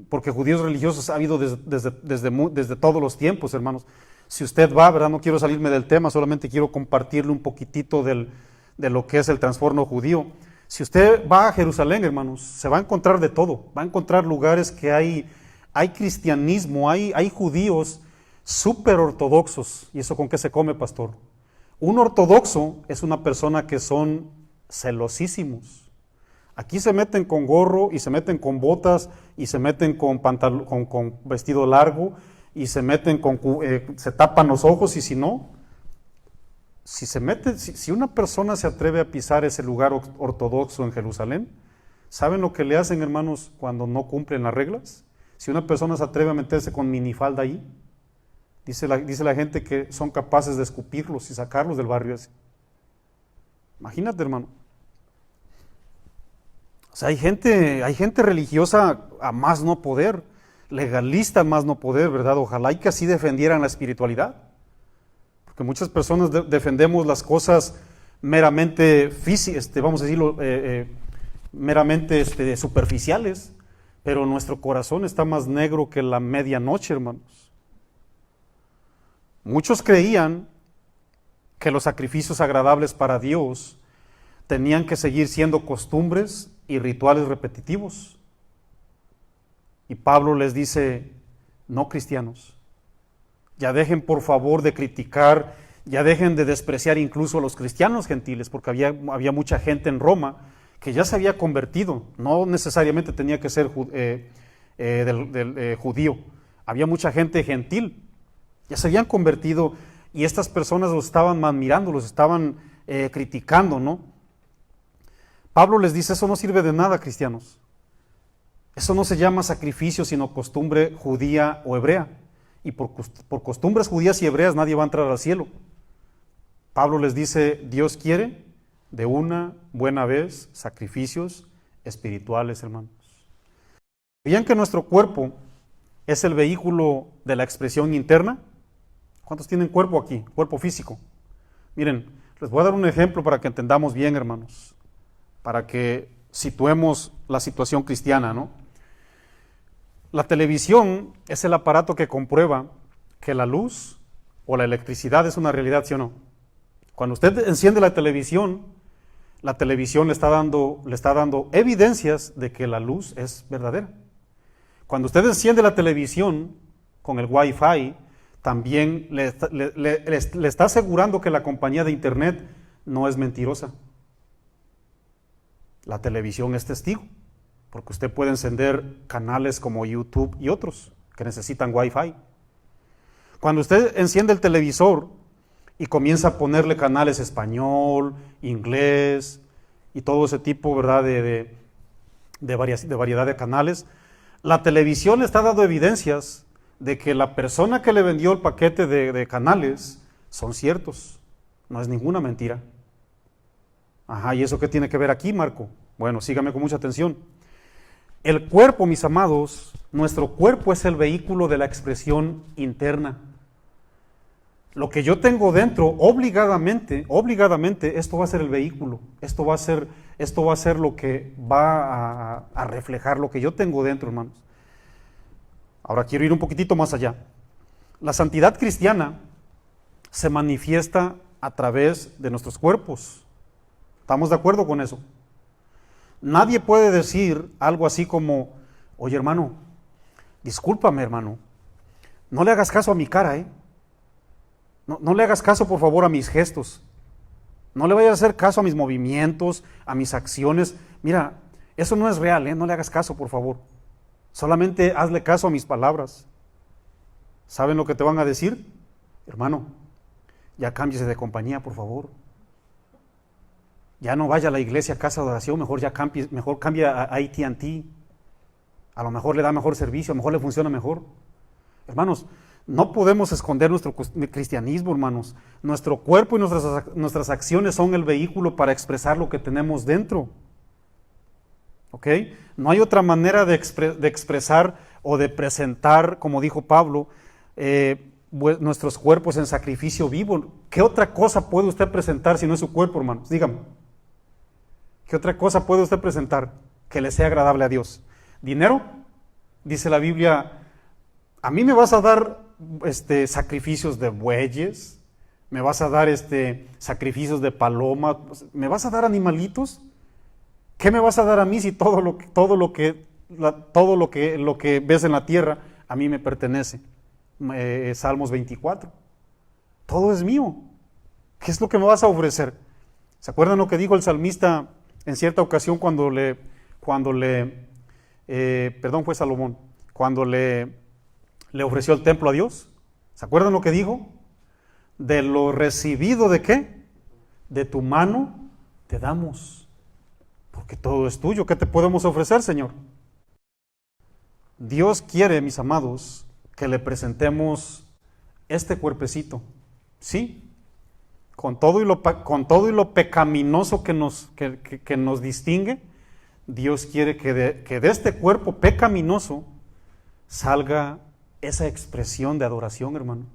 porque judíos religiosos ha habido desde todos los tiempos, hermanos. Si usted va, ¿verdad? No quiero salirme del tema, solamente quiero compartirle un poquitito de lo que es el trastorno judío. Si usted va a Jerusalén, hermanos, se va a encontrar de todo. Va a encontrar lugares que hay cristianismo, hay judíos súper ortodoxos. ¿Y eso con qué se come, pastor? Un ortodoxo es una persona que son celosísimos. Aquí se meten con gorro y se meten con botas y se meten con vestido largo y se meten se tapan los ojos, y si no, si una persona se atreve a pisar ese lugar ortodoxo en Jerusalén, ¿saben lo que le hacen, hermanos, cuando no cumplen las reglas? Si una persona se atreve a meterse con minifalda ahí, dice la gente que son capaces de escupirlos y sacarlos del barrio ese. Imagínate, hermano. O sea, hay gente religiosa a más no poder, legalista a más no poder, ¿verdad? Ojalá y que así defendieran la espiritualidad. Porque muchas personas defendemos las cosas meramente físicas, vamos a decirlo, meramente superficiales, pero nuestro corazón está más negro que la medianoche, hermanos. Muchos creían que los sacrificios agradables para Dios tenían que seguir siendo costumbres y rituales repetitivos. Y Pablo les dice, no, cristianos, ya dejen por favor de criticar, ya dejen de despreciar incluso a los cristianos gentiles, porque había mucha gente en Roma que ya se había convertido, no necesariamente tenía que ser judío, había mucha gente gentil, ya se habían convertido, y estas personas los estaban admirando, los estaban criticando, ¿no? Pablo les dice, eso no sirve de nada, cristianos. Eso no se llama sacrificio, sino costumbre judía o hebrea. Y por costumbres judías y hebreas nadie va a entrar al cielo. Pablo les dice, Dios quiere, de una buena vez sacrificios espirituales, hermanos. ¿Sabían que nuestro cuerpo es el vehículo de la expresión interna? ¿Cuántos tienen cuerpo aquí? Cuerpo físico. Miren, les voy a dar un ejemplo para que entendamos bien, hermanos, para que situemos la situación cristiana, ¿no? La televisión es el aparato que comprueba que la luz o la electricidad es una realidad, ¿sí o no? Cuando usted enciende la televisión le está dando evidencias de que la luz es verdadera. Cuando usted enciende la televisión con el Wi-Fi, también le está asegurando que la compañía de internet no es mentirosa. La televisión es testigo, porque usted puede encender canales como YouTube y otros que necesitan Wi-Fi. Cuando usted enciende el televisor y comienza a ponerle canales español, inglés y todo ese tipo, ¿verdad?, de variedad de canales, la televisión le está dando evidencias de que la persona que le vendió el paquete de canales son ciertos, no es ninguna mentira. Ajá, ¿y eso qué tiene que ver aquí, Marco? Bueno, sígame con mucha atención. El cuerpo, mis amados, nuestro cuerpo es el vehículo de la expresión interna. Lo que yo tengo dentro, obligadamente, esto va a ser el vehículo, esto va a ser lo que va a reflejar lo que yo tengo dentro, hermanos. Ahora quiero ir un poquitito más allá. La santidad cristiana se manifiesta a través de nuestros cuerpos. ¿Estamos de acuerdo con eso? Nadie puede decir algo así como, oye hermano, discúlpame hermano, no le hagas caso a mi cara, No le hagas caso por favor a mis gestos, no le vayas a hacer caso a mis movimientos, a mis acciones. Mira, eso no es real, no le hagas caso por favor, solamente hazle caso a mis palabras. ¿Saben lo que te van a decir? Hermano, ya cámbiese de compañía por favor. Ya no vaya a la iglesia, casa de oración, mejor cambia a AT&T. A lo mejor le da mejor servicio, a lo mejor le funciona mejor. Hermanos, no podemos esconder nuestro cristianismo, hermanos. Nuestro cuerpo y nuestras acciones son el vehículo para expresar lo que tenemos dentro. ¿Ok? No hay otra manera de expresar o de presentar, como dijo Pablo, nuestros cuerpos en sacrificio vivo. ¿Qué otra cosa puede usted presentar si no es su cuerpo, hermanos? Dígame. ¿Qué otra cosa puede usted presentar que le sea agradable a Dios? ¿Dinero? Dice la Biblia, a mí me vas a dar sacrificios de bueyes, me vas a dar sacrificios de palomas, me vas a dar animalitos. ¿Qué me vas a dar a mí si todo lo que ves en la tierra a mí me pertenece? Salmos 24. Todo es mío. ¿Qué es lo que me vas a ofrecer? ¿Se acuerdan lo que dijo el salmista en cierta ocasión fue Salomón, cuando le ofreció el templo a Dios? ¿Se acuerdan lo que dijo? De lo recibido, ¿de qué? De tu mano te damos, porque todo es tuyo. ¿Qué te podemos ofrecer, Señor? Dios quiere, mis amados, que le presentemos este cuerpecito, ¿sí? Con todo y lo pecaminoso que nos distingue, Dios quiere que de este cuerpo pecaminoso salga esa expresión de adoración, hermanos.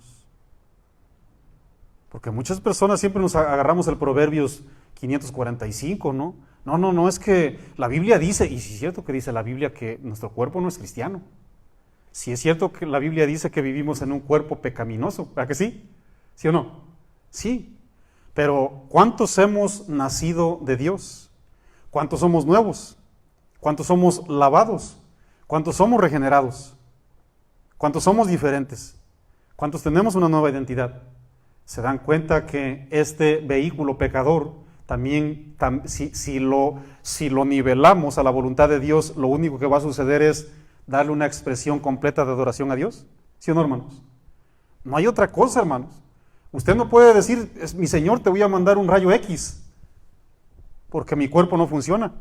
Porque muchas personas siempre nos agarramos el Proverbios 545, ¿no? No, es que la Biblia dice, y sí es cierto que dice la Biblia que nuestro cuerpo no es cristiano. Sí es cierto que la Biblia dice que vivimos en un cuerpo pecaminoso, ¿verdad que sí? ¿Sí o no? Sí. Pero ¿cuántos hemos nacido de Dios? ¿Cuántos somos nuevos? ¿Cuántos somos lavados? ¿Cuántos somos regenerados? ¿Cuántos somos diferentes? ¿Cuántos tenemos una nueva identidad? Se dan cuenta que este vehículo pecador también, si lo nivelamos a la voluntad de Dios, lo único que va a suceder es darle una expresión completa de adoración a Dios. ¿Sí o no, hermanos? No hay otra cosa, hermanos. Usted no puede decir, mi Señor, te voy a mandar un rayo X, porque mi cuerpo no funciona.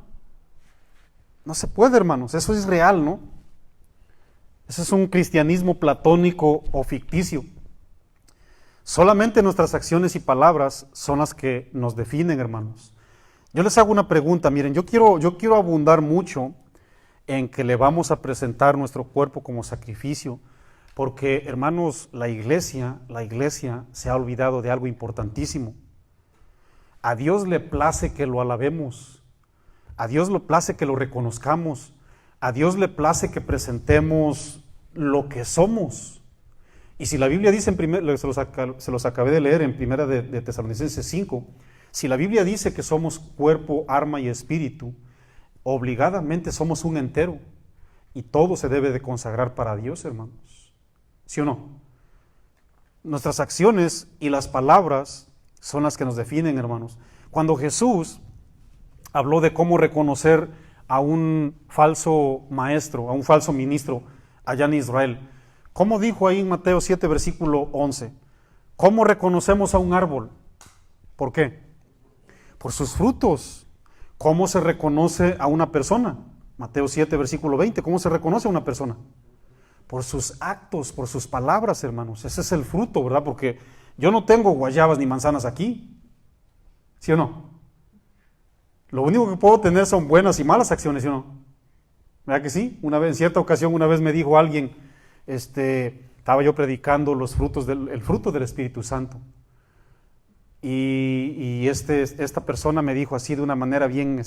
No se puede, hermanos, eso es real, ¿no? Eso es un cristianismo platónico o ficticio. Solamente nuestras acciones y palabras son las que nos definen, hermanos. Yo les hago una pregunta, miren, yo quiero abundar mucho en que le vamos a presentar nuestro cuerpo como sacrificio, porque, hermanos, la iglesia se ha olvidado de algo importantísimo. A Dios le place que lo alabemos, a Dios le place que lo reconozcamos, a Dios le place que presentemos lo que somos. Y si la Biblia dice, se los acabé de leer en primera de Tesalonicenses 5, si la Biblia dice que somos cuerpo, alma y espíritu, obligadamente somos un entero, y todo se debe de consagrar para Dios, hermanos. ¿Sí o no? Nuestras acciones y las palabras son las que nos definen, hermanos. Cuando Jesús habló de cómo reconocer a un falso maestro, a un falso ministro allá en Israel, ¿cómo dijo ahí en Mateo 7, versículo 11? ¿Cómo reconocemos a un árbol? ¿Por qué? Por sus frutos. ¿Cómo se reconoce a una persona? Mateo 7, versículo 20. ¿Cómo se reconoce a una persona? Por sus actos, por sus palabras, hermanos. Ese es el fruto, ¿verdad? Porque yo no tengo guayabas ni manzanas aquí. ¿Sí o no? Lo único que puedo tener son buenas y malas acciones, ¿sí o no? ¿Verdad que sí? En cierta ocasión, una vez me dijo alguien, estaba yo predicando el fruto del Espíritu Santo. Y esta persona me dijo así de una manera bien,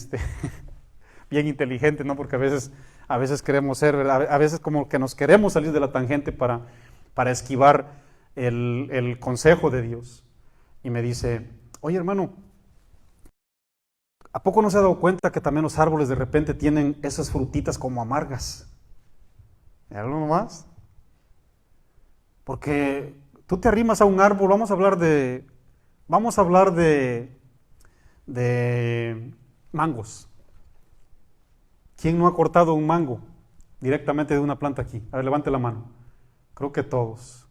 bien inteligente, ¿no? Porque a veces queremos ser, ¿verdad? A veces como que nos queremos salir de la tangente para esquivar el consejo de Dios. Y me dice, oye hermano, ¿a poco no se ha dado cuenta que también los árboles de repente tienen esas frutitas como amargas? ¿Algo nomás? Porque tú te arrimas a un árbol, vamos a hablar de mangos. ¿Quién no ha cortado un mango directamente de una planta aquí? A ver, levante la mano. Creo que todos.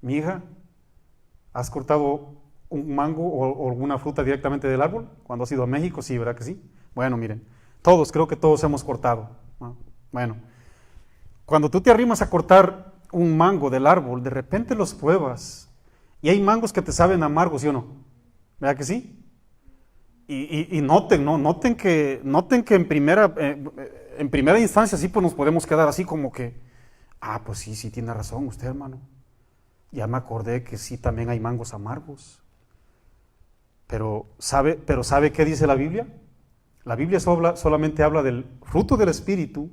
Mi hija, ¿has cortado un mango o alguna fruta directamente del árbol? Cuando has ido a México, sí, ¿verdad que sí? Bueno, miren, creo que todos hemos cortado. Bueno, cuando tú te arrimas a cortar un mango del árbol, de repente los pruebas y hay mangos que te saben amargos, ¿sí o no? ¿Verdad que sí? Y noten que en primera instancia sí pues nos podemos quedar así como que, pues sí tiene razón usted, hermano. Ya me acordé que sí también hay mangos amargos. Pero ¿sabe qué dice la Biblia? La Biblia solamente habla del fruto del Espíritu.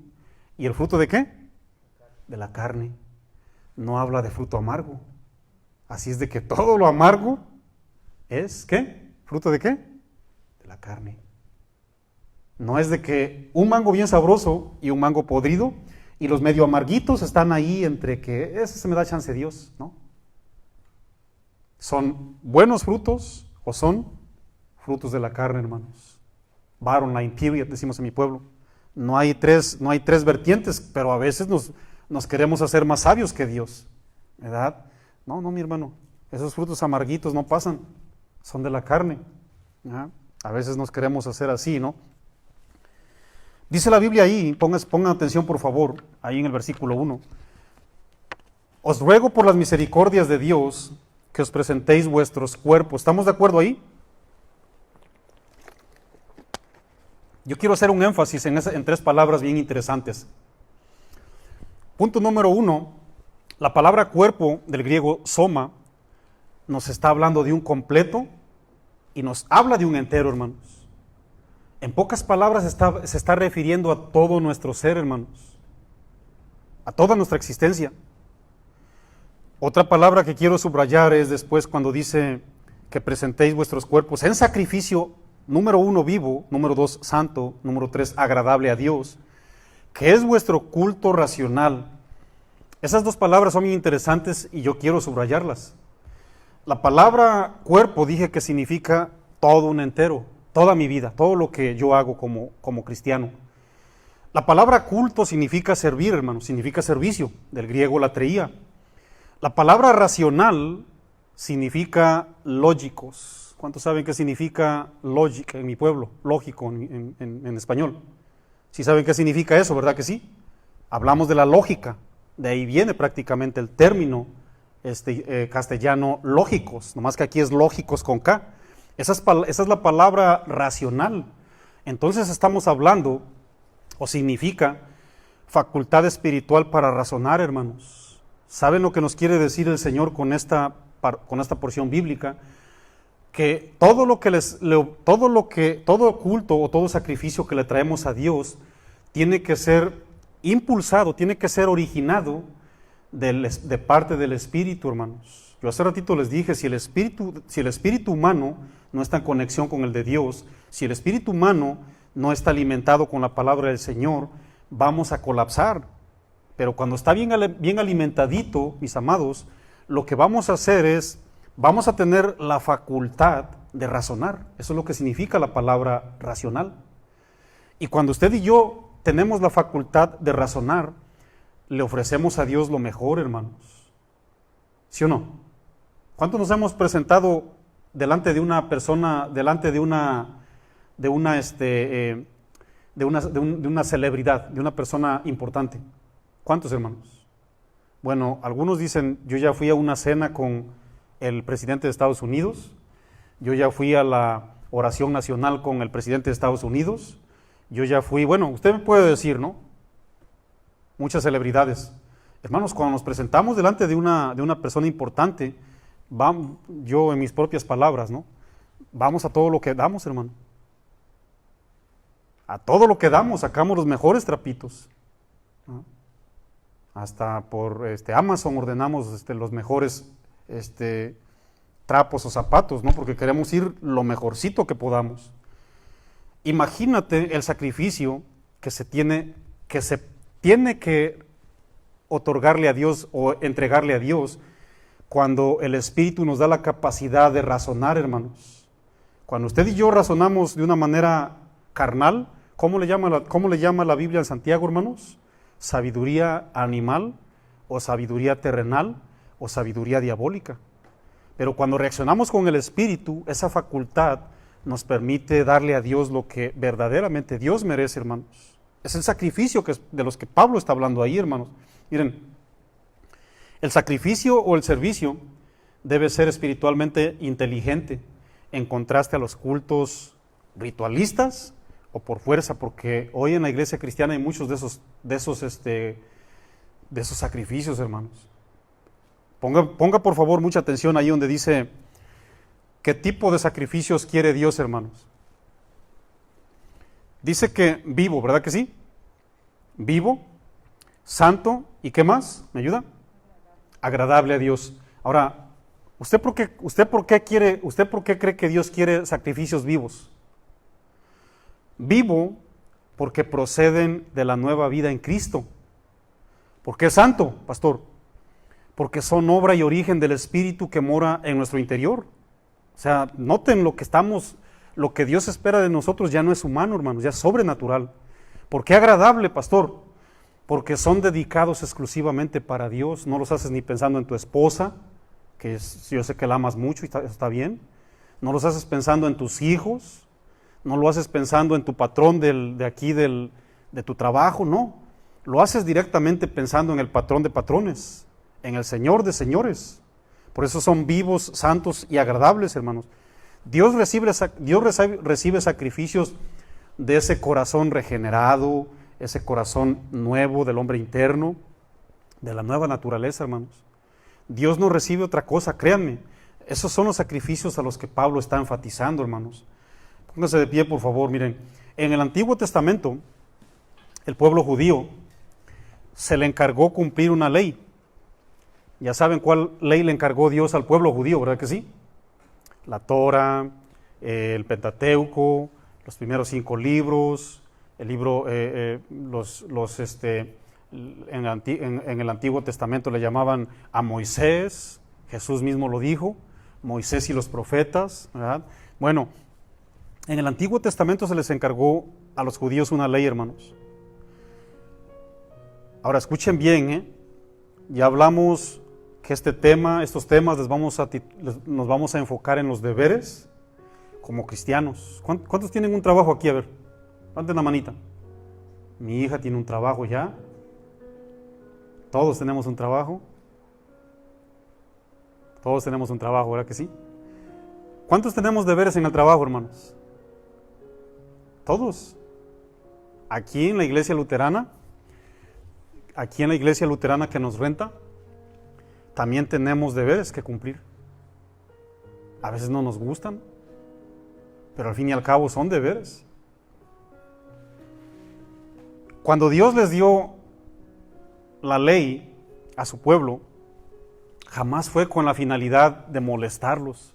¿Y el fruto de qué? De la carne. No habla de fruto amargo. Así es de que todo lo amargo es, ¿qué? ¿Fruto de qué? De la carne. No es de que un mango bien sabroso y un mango podrido y los medio amarguitos están ahí entre que ese se me da chance Dios, ¿no? ¿Son buenos frutos o son frutos de la carne, hermanos? Baron line period, decimos en mi pueblo. No hay tres vertientes, pero a veces nos queremos hacer más sabios que Dios, ¿verdad? No, mi hermano, esos frutos amarguitos no pasan, son de la carne. ¿Ya? A veces nos queremos hacer así, ¿no? Dice la Biblia ahí, pongan atención por favor, ahí en el versículo 1. Os ruego por las misericordias de Dios que os presentéis vuestros cuerpos. ¿Estamos de acuerdo ahí? Yo quiero hacer un énfasis en tres palabras bien interesantes. Punto número 1, la palabra cuerpo del griego soma nos está hablando de un completo y nos habla de un entero, hermanos. En pocas palabras se está refiriendo a todo nuestro ser, hermanos, a toda nuestra existencia. Otra palabra que quiero subrayar es después cuando dice que presentéis vuestros cuerpos en sacrificio, número 1, vivo, número 2, santo, número 3, agradable a Dios, que es vuestro culto racional. Esas dos palabras son muy interesantes y yo quiero subrayarlas. La palabra cuerpo dije que significa todo un entero, toda mi vida, todo lo que yo hago como cristiano. La palabra culto significa servir, hermano, significa servicio, del griego latreía. La palabra racional significa lógicos. ¿Cuántos saben qué significa lógica en mi pueblo? Lógico en español. ¿Sí saben qué significa eso, verdad que sí? Hablamos de la lógica, de ahí viene prácticamente el término castellano lógicos, nomás que aquí es lógicos con K. Esa es la palabra racional. Entonces estamos hablando, o significa, facultad espiritual para razonar, hermanos. ¿Saben lo que nos quiere decir el Señor con esta porción bíblica? Que todo culto o todo sacrificio que le traemos a Dios tiene que ser impulsado, tiene que ser originado de parte del Espíritu, hermanos. Yo hace ratito les dije, si el espíritu humano no está en conexión con el de Dios, si el espíritu humano no está alimentado con la palabra del Señor, vamos a colapsar. Pero cuando está bien alimentadito, mis amados, lo que vamos a hacer es, vamos a tener la facultad de razonar. Eso es lo que significa la palabra racional. Y cuando usted y yo tenemos la facultad de razonar, le ofrecemos a Dios lo mejor, hermanos. ¿Sí o no? ¿Cuántos nos hemos presentado delante de una persona, delante de una celebridad, de una persona importante? ¿Cuántos, hermanos? Bueno, algunos dicen, yo ya fui a una cena con el presidente de Estados Unidos, yo ya fui a la oración nacional con el presidente de Estados Unidos, yo ya fui, bueno, usted me puede decir, ¿no? Muchas celebridades. Hermanos, cuando nos presentamos delante de una persona importante, yo en mis propias palabras, ¿no? Vamos a todo lo que damos, hermano. A todo lo que damos, sacamos los mejores trapitos, ¿no? Hasta por Amazon ordenamos los mejores trapos o zapatos, ¿no? Porque queremos ir lo mejorcito que podamos. Imagínate el sacrificio que se tiene que otorgarle a Dios o entregarle a Dios cuando el Espíritu nos da la capacidad de razonar, hermanos. Cuando usted y yo razonamos de una manera carnal, ¿cómo le llama la Biblia en Santiago, hermanos? Sabiduría animal, o sabiduría terrenal, o sabiduría diabólica. Pero cuando reaccionamos con el Espíritu, esa facultad nos permite darle a Dios lo que verdaderamente Dios merece, hermanos. Es el sacrificio de los que Pablo está hablando ahí, hermanos. Miren, el sacrificio o el servicio debe ser espiritualmente inteligente, en contraste a los cultos ritualistas o por fuerza, porque hoy en la iglesia cristiana hay muchos de esos sacrificios, hermanos. Ponga por favor mucha atención ahí donde dice qué tipo de sacrificios quiere Dios, hermanos. Dice que vivo, ¿verdad que sí? Vivo, santo, ¿y qué más? ¿Me ayuda? Agradable a Dios. Ahora, ¿usted por qué cree que Dios quiere sacrificios vivos? Vivo porque proceden de la nueva vida en Cristo. ¿Por qué santo, pastor? Porque son obra y origen del Espíritu que mora en nuestro interior. O sea, noten lo que Dios espera de nosotros ya no es humano, hermanos, ya es sobrenatural. ¿Por qué agradable, pastor? Porque son dedicados exclusivamente para Dios. No los haces ni pensando en tu esposa, que yo sé que la amas mucho y está bien. No los haces pensando en tus hijos. No lo haces pensando en tu patrón de tu trabajo, no. Lo haces directamente pensando en el patrón de patrones, en el Señor de señores. Por eso son vivos, santos y agradables, hermanos. Dios recibe sacrificios de ese corazón regenerado, ese corazón nuevo del hombre interno, de la nueva naturaleza, hermanos. Dios no recibe otra cosa, créanme. Esos son los sacrificios a los que Pablo está enfatizando, hermanos. Pónganse de pie, por favor. Miren, en el Antiguo Testamento, el pueblo judío se le encargó cumplir una ley. Ya saben cuál ley le encargó Dios al pueblo judío, ¿verdad que sí? La Torah, el Pentateuco, los primeros 5 libros, el libro, en el Antiguo Testamento le llamaban a Moisés, Jesús mismo lo dijo, Moisés y los profetas, ¿verdad? Bueno, en el Antiguo Testamento se les encargó a los judíos una ley, hermanos. Ahora escuchen bien, ya hablamos que estos temas nos vamos a enfocar en los deberes como cristianos. ¿Cuántos tienen un trabajo aquí? A ver, levanten la manita. Mi hija tiene un trabajo ya. Todos tenemos un trabajo. Todos tenemos un trabajo, ¿verdad que sí? ¿Cuántos tenemos deberes en el trabajo, hermanos? Todos. Aquí en la iglesia luterana que nos renta, también tenemos deberes que cumplir. A veces no nos gustan, pero al fin y al cabo son deberes. Cuando Dios les dio la ley a su pueblo, jamás fue con la finalidad de molestarlos.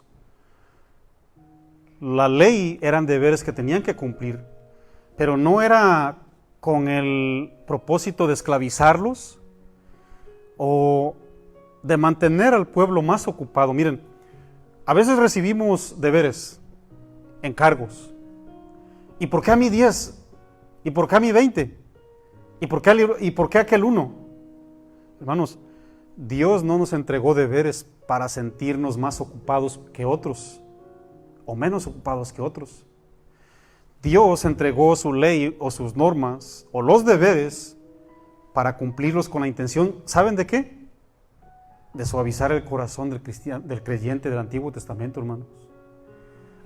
La ley eran deberes que tenían que cumplir, pero no era con el propósito de esclavizarlos o de mantener al pueblo más ocupado. Miren, a veces recibimos deberes, encargos. ¿Y por qué a mí 10? ¿Y por qué a mí 20? ¿Y por qué aquel 1? Hermanos, Dios no nos entregó deberes para sentirnos más ocupados que otros o menos ocupados que otros. Dios entregó su ley o sus normas o los deberes para cumplirlos con la intención, ¿saben de qué? De suavizar el corazón del creyente del Antiguo Testamento, hermanos.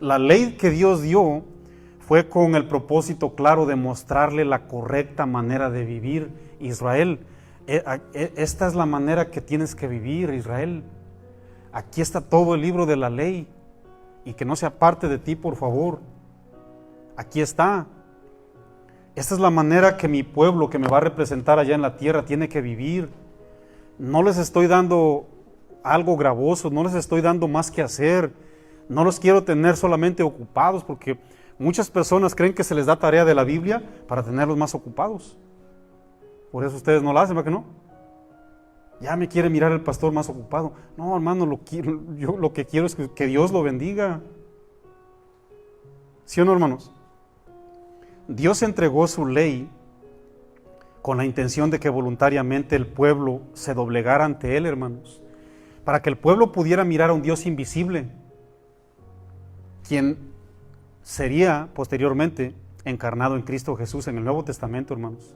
La ley que Dios dio fue con el propósito claro de mostrarle la correcta manera de vivir. Israel, esta es la manera que tienes que vivir, Israel. Aquí está todo el libro de la ley, y que no se aparte de ti, por favor. Aquí está. Esta es la manera que mi pueblo, que me va a representar allá en la tierra, tiene que vivir. No les estoy dando algo gravoso, no les estoy dando más que hacer. No los quiero tener solamente ocupados, porque muchas personas creen que se les da tarea de la Biblia para tenerlos más ocupados. Por eso ustedes no la hacen, ¿verdad que no? Ya me quiere mirar el pastor más ocupado. No, hermano, yo lo que quiero es que Dios lo bendiga. ¿Sí o no, hermanos? Dios entregó su ley con la intención de que voluntariamente el pueblo se doblegara ante Él, hermanos, para que el pueblo pudiera mirar a un Dios invisible, quien sería posteriormente encarnado en Cristo Jesús en el Nuevo Testamento, hermanos.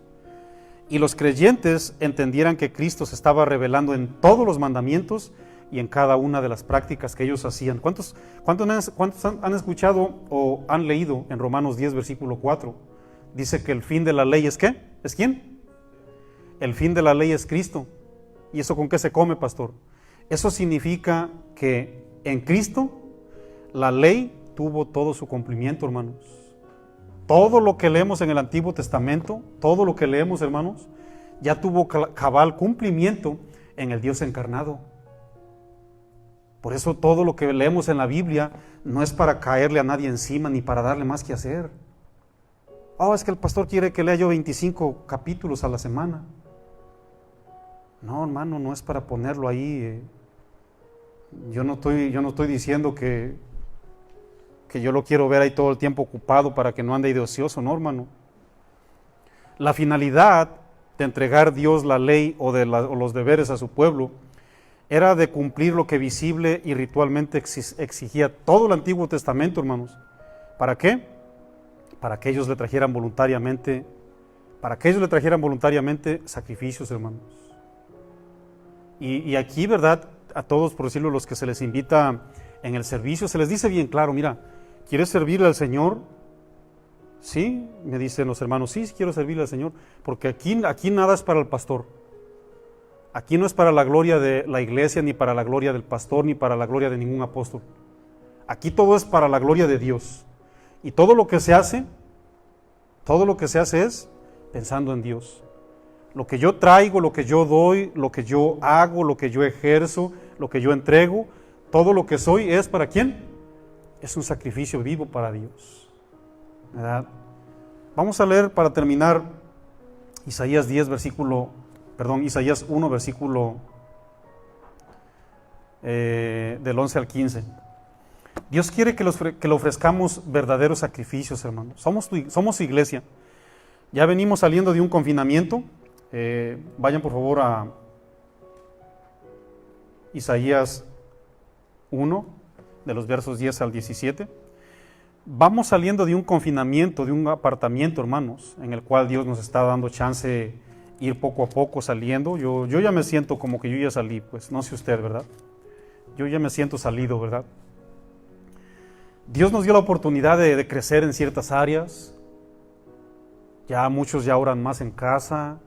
Y los creyentes entendieran que Cristo se estaba revelando en todos los mandamientos y en cada una de las prácticas que ellos hacían. ¿Cuántos han escuchado o han leído en Romanos 10, versículo 4? Dice que el fin de la ley es ¿qué? ¿Es quién? El fin de la ley es Cristo. ¿Y eso con qué se come, pastor? Eso significa que en Cristo la ley tuvo todo su cumplimiento, hermanos. Todo lo que leemos en el Antiguo Testamento, todo lo que leemos, hermanos, ya tuvo cabal cumplimiento en el Dios encarnado. Por eso todo lo que leemos en la Biblia no es para caerle a nadie encima ni para darle más que hacer. Oh, es que el pastor quiere que lea yo 25 capítulos a la semana. No, hermano, no es para ponerlo ahí. Yo no estoy diciendo que yo lo quiero ver ahí todo el tiempo ocupado para que no ande ahí de ocioso, no, hermano. La finalidad de entregar Dios la ley o los deberes a su pueblo era de cumplir lo que visible y ritualmente exigía todo el Antiguo Testamento, hermanos. ¿Para qué? Para que ellos le trajeran voluntariamente sacrificios, hermanos. Y aquí, ¿verdad? A todos, por decirlo, los que se les invita en el servicio, se les dice bien claro, mira, ¿quieres servirle al Señor? Sí, me dicen los hermanos, sí, quiero servirle al Señor, porque aquí nada es para el pastor. Aquí no es para la gloria de la iglesia, ni para la gloria del pastor, ni para la gloria de ningún apóstol. Aquí todo es para la gloria de Dios. Y todo lo que se hace es pensando en Dios. Lo que yo traigo, lo que yo doy, lo que yo hago, lo que yo ejerzo, lo que yo entrego, todo lo que soy es ¿para quién? Es un sacrificio vivo para Dios, ¿verdad? Vamos a leer para terminar Isaías 1, versículo del 11 al 15. Dios quiere que le ofrezcamos verdaderos sacrificios, hermanos. Somos su iglesia. Ya venimos saliendo de un confinamiento. Vayan por favor a Isaías 1, de los versos 10 al 17. Vamos saliendo de un confinamiento, de un apartamiento, hermanos, en el cual Dios nos está dando chance ir poco a poco saliendo. Yo ya me siento como que yo ya salí, pues no sé usted, ¿verdad? Yo ya me siento salido, ¿verdad? Dios nos dio la oportunidad de crecer en ciertas áreas. Ya muchos ya oran más en casa,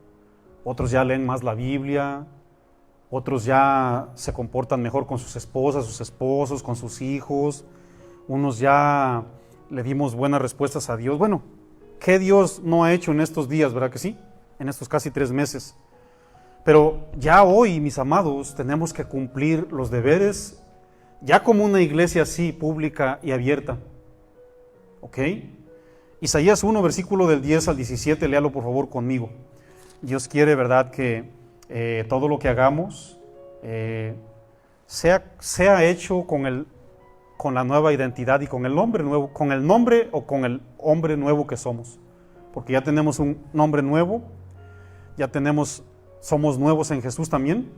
otros ya leen más la Biblia, otros ya se comportan mejor con sus esposas, sus esposos, con sus hijos. Unos ya le dimos buenas respuestas a Dios. Bueno, ¿qué Dios no ha hecho en estos días, verdad que sí? En estos casi 3 meses. Pero ya hoy, mis amados, tenemos que cumplir los deberes ya como una iglesia así, pública y abierta. ¿Ok? Isaías 1, versículo del 10 al 17, léalo por favor conmigo. Dios quiere, ¿verdad?, que todo lo que hagamos sea hecho con la nueva identidad y con el nombre nuevo, con el nombre o con el hombre nuevo que somos. Porque ya tenemos un nombre nuevo, somos nuevos en Jesús también.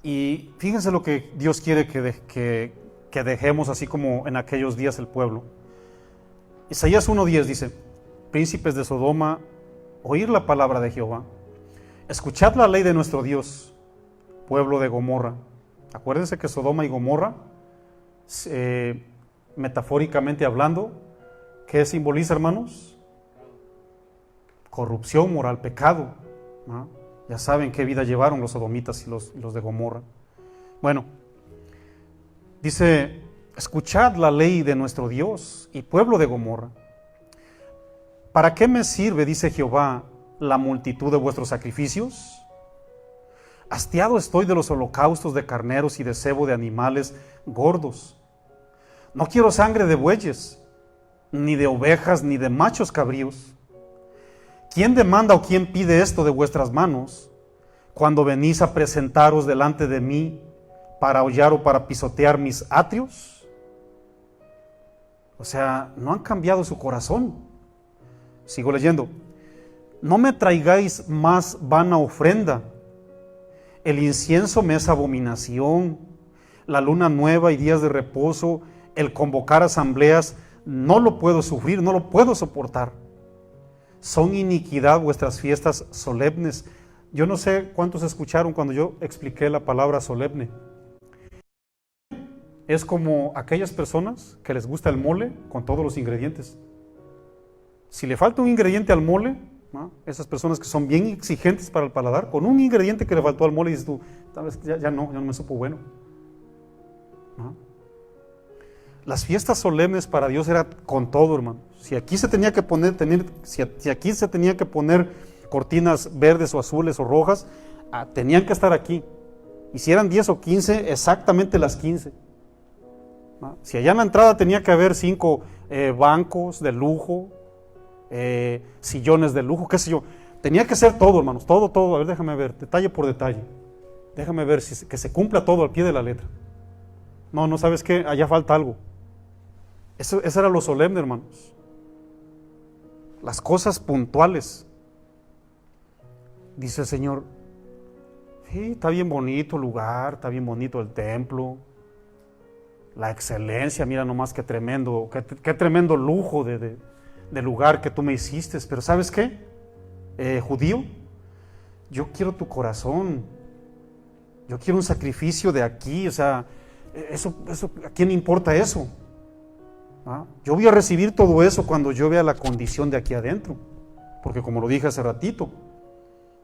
Y fíjense lo que Dios quiere que dejemos así como en aquellos días el pueblo. Isaías 1:10 dice: príncipes de Sodoma, oír la palabra de Jehová. Escuchad la ley de nuestro Dios, pueblo de Gomorra. Acuérdense que Sodoma y Gomorra, metafóricamente hablando, ¿qué simboliza, hermanos? Corrupción moral, pecado, ¿no? Ya saben qué vida llevaron los sodomitas y los de Gomorra. Bueno, dice: escuchad la ley de nuestro Dios y pueblo de Gomorra. ¿Para qué me sirve, dice Jehová, la multitud de vuestros sacrificios? Hastiado estoy de los holocaustos de carneros y de cebo de animales gordos. No quiero sangre de bueyes, ni de ovejas, ni de machos cabríos. ¿Quién demanda o quién pide esto de vuestras manos, cuando venís a presentaros delante de mí para hollar o para pisotear mis atrios? O sea, no han cambiado su corazón. Sigo leyendo. No me traigáis más vana ofrenda. El incienso me es abominación. La luna nueva y días de reposo, el convocar asambleas, no lo puedo sufrir, no lo puedo soportar. Son iniquidad vuestras fiestas solemnes. Yo no sé cuántos escucharon cuando yo expliqué la palabra solemne. Es como aquellas personas que les gusta el mole con todos los ingredientes. Si le falta un ingrediente al mole, ¿no?, esas personas que son bien exigentes para el paladar, con un ingrediente que le faltó al mole, dices tú, tal vez ya no me supo bueno, ¿no? Las fiestas solemnes para Dios era con todo, hermano. Si aquí se tenía que poner, si aquí se tenía que poner cortinas verdes o azules o rojas, tenían que estar aquí. Y si eran 10 o 15, exactamente las 15. ¿No? Si allá en la entrada tenía que haber 5 bancos de lujo, sillones de lujo, qué sé yo. Tenía que ser todo, hermanos, todo. A ver, déjame ver, detalle por detalle. Déjame ver que se cumpla todo al pie de la letra. No, ¿sabes qué? Allá falta algo. Eso era lo solemne, hermanos. Las cosas puntuales. Dice el Señor: sí, está bien bonito el lugar, está bien bonito el templo, la excelencia, mira nomás qué tremendo lujo de lugar que tú me hiciste, pero ¿sabes qué? Judío, yo quiero tu corazón, yo quiero un sacrificio de aquí, o sea, eso, ¿a quién le importa eso? ¿Ah? Yo voy a recibir todo eso cuando yo vea la condición de aquí adentro, porque como lo dije hace ratito,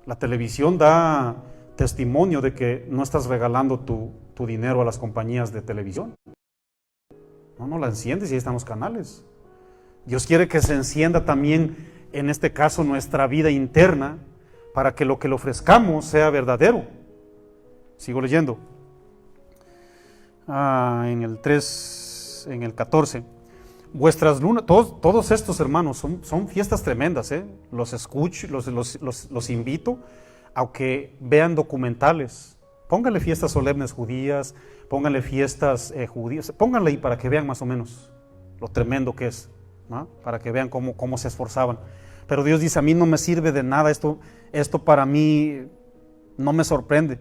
la televisión da testimonio de que no estás regalando tu dinero a las compañías de televisión. No la enciendes y ahí están los canales. Dios quiere que se encienda también, en este caso, nuestra vida interna, para que lo que le ofrezcamos sea verdadero. Sigo leyendo. En el 14. Vuestras lunas, todos estos, hermanos, son fiestas tremendas, ¿eh? Los escucho, los invito a que vean documentales. Pónganle fiestas solemnes judías, pónganle fiestas judías, pónganle ahí para que vean más o menos lo tremendo que es, ¿no? Para que vean cómo se esforzaban. Pero Dios dice: a mí no me sirve de nada, esto para mí no me sorprende.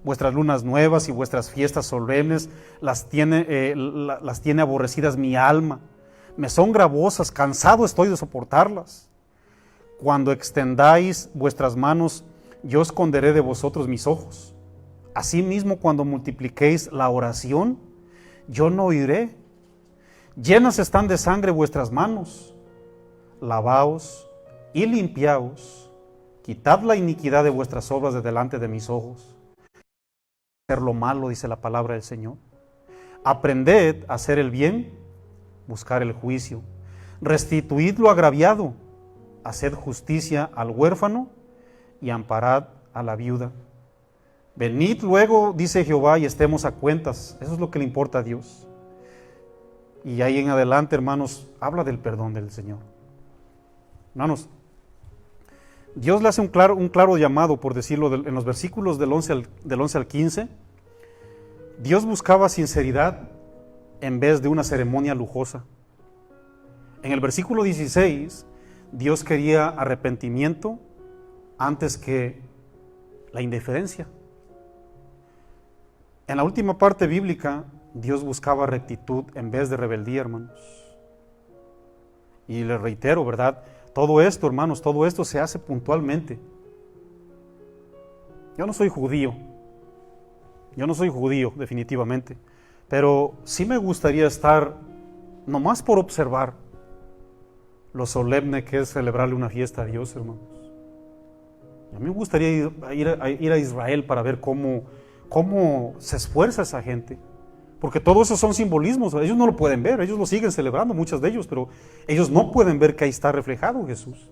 Vuestras lunas nuevas y vuestras fiestas solemnes las tiene aborrecidas mi alma. Me son gravosas, cansado estoy de soportarlas. Cuando extendáis vuestras manos, yo esconderé de vosotros mis ojos. Asimismo, cuando multipliquéis la oración, yo no oiré. Llenas están de sangre vuestras manos. Lavaos y limpiaos. Quitad la iniquidad de vuestras obras de delante de mis ojos. Hacer lo malo, dice la palabra del Señor. Aprended a hacer el bien, buscar el juicio. Restituid lo agraviado. Haced justicia al huérfano y amparad a la viuda. Venid luego, dice Jehová, y estemos a cuentas. Eso es lo que le importa a Dios. Y ahí en adelante, hermanos, habla del perdón del Señor. Hermanos, Dios le hace un claro llamado, por decirlo, en los versículos del 11 al 15. Dios buscaba sinceridad en vez de una ceremonia lujosa. En el versículo 16, Dios quería arrepentimiento antes que la indiferencia. En la última parte bíblica, Dios buscaba rectitud en vez de rebeldía, hermanos. Y les reitero, ¿verdad? Todo esto, hermanos, todo esto se hace puntualmente. Yo no soy judío, definitivamente, pero sí me gustaría estar, nomás por observar lo solemne que es celebrarle una fiesta a Dios, hermanos. A mí me gustaría ir a Israel para ver cómo se esfuerza esa gente, porque todo eso son simbolismos. Ellos no lo pueden ver, ellos lo siguen celebrando, muchos de ellos, pero ellos no pueden ver que ahí está reflejado Jesús.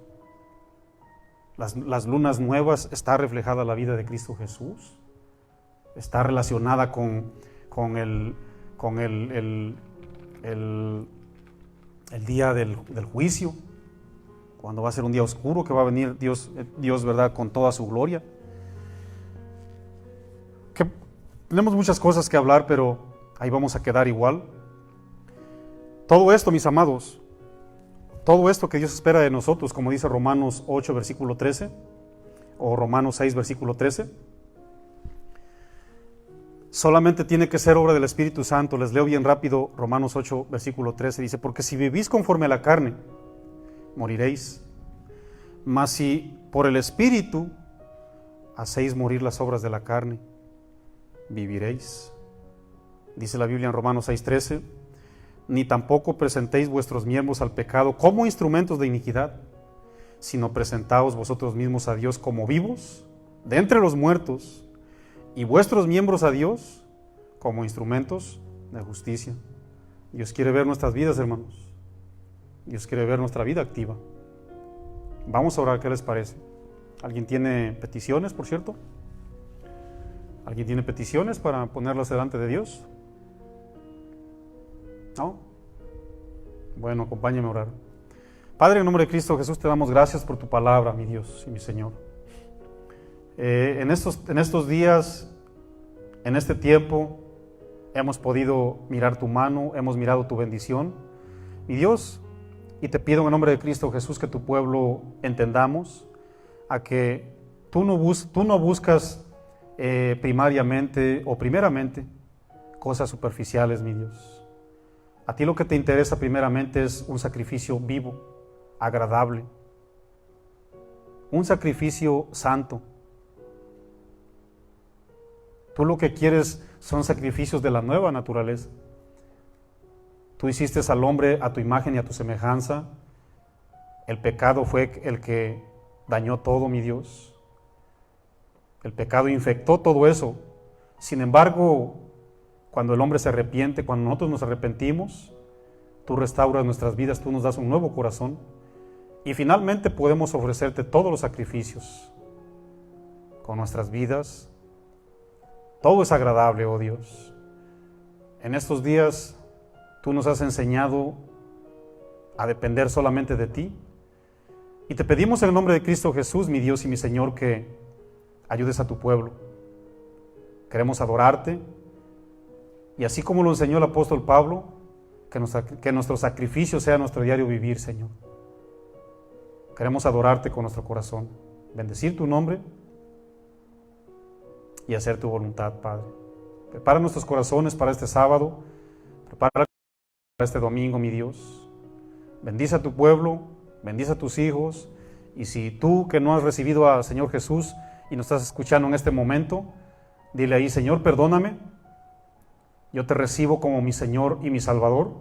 Las lunas nuevas, está reflejada la vida de Cristo Jesús, está relacionada con el día del juicio, cuando va a ser un día oscuro, que va a venir Dios, ¿verdad?, con toda su gloria. Tenemos muchas cosas que hablar, pero ahí vamos a quedar igual. Todo esto, mis amados, todo esto que Dios espera de nosotros, como dice Romanos 8, versículo 13, o Romanos 6, versículo 13, solamente tiene que ser obra del Espíritu Santo. Les leo bien rápido Romanos 8, versículo 13, dice: porque si vivís conforme a la carne, moriréis, mas si por el Espíritu hacéis morir las obras de la carne, viviréis. Dice la Biblia en Romanos 6:13: ni tampoco presentéis vuestros miembros al pecado como instrumentos de iniquidad, sino presentaos vosotros mismos a Dios como vivos de entre los muertos, y vuestros miembros a Dios como instrumentos de justicia. Dios quiere ver nuestras vidas, hermanos. Dios quiere ver nuestra vida activa. Vamos a orar, ¿qué les parece? ¿Alguien tiene peticiones, por cierto? ¿Alguien tiene peticiones para ponerlas delante de Dios? ¿No? Bueno, acompáñame a orar. Padre, en nombre de Cristo Jesús, te damos gracias por tu palabra, mi Dios y mi Señor. En estos días, en este tiempo, hemos podido mirar tu mano, hemos mirado tu bendición, mi Dios, y te pido en el nombre de Cristo Jesús que tu pueblo entendamos a que tú no buscas primeramente cosas superficiales, mi Dios. A ti lo que te interesa primeramente es un sacrificio vivo, agradable, un sacrificio santo. Tú lo que quieres son sacrificios de la nueva naturaleza. Tú hiciste al hombre a tu imagen y a tu semejanza. El pecado fue el que dañó todo, mi Dios. El pecado infectó todo eso. Sin embargo, cuando el hombre se arrepiente, cuando nosotros nos arrepentimos, tú restauras nuestras vidas, tú nos das un nuevo corazón y finalmente podemos ofrecerte todos los sacrificios con nuestras vidas. Todo es agradable, oh Dios. En estos días tú nos has enseñado a depender solamente de ti y te pedimos en el nombre de Cristo Jesús, mi Dios y mi Señor, que ayudes a tu pueblo. Queremos adorarte y así como lo enseñó el apóstol Pablo, que nuestro sacrificio sea nuestro diario vivir, Señor. Queremos adorarte con nuestro corazón, bendecir tu nombre y hacer tu voluntad, Padre. Prepara nuestros corazones para este sábado, prepara para este domingo, mi Dios. Bendice a tu pueblo, bendice a tus hijos, y si tú que no has recibido al Señor Jesús y nos estás escuchando en este momento, dile ahí: Señor, perdóname, Yo te recibo como mi Señor y mi Salvador.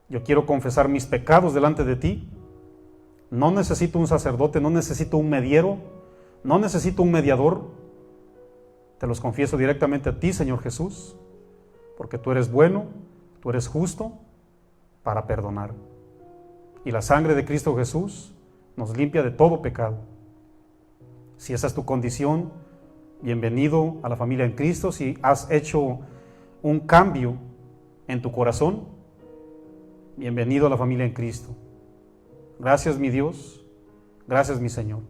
Yo quiero confesar mis pecados delante de ti. No necesito un sacerdote, no necesito un mediero, no necesito un mediador. Te los confieso directamente a ti, Señor Jesús, porque tú eres bueno, tú eres justo para perdonar. Y la sangre de Cristo Jesús nos limpia de todo pecado. Si esa es tu condición, bienvenido a la familia en Cristo. Si has hecho un cambio en tu corazón, bienvenido a la familia en Cristo. Gracias, mi Dios, gracias, mi Señor,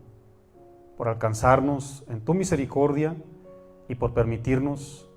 por alcanzarnos en tu misericordia y por permitirnos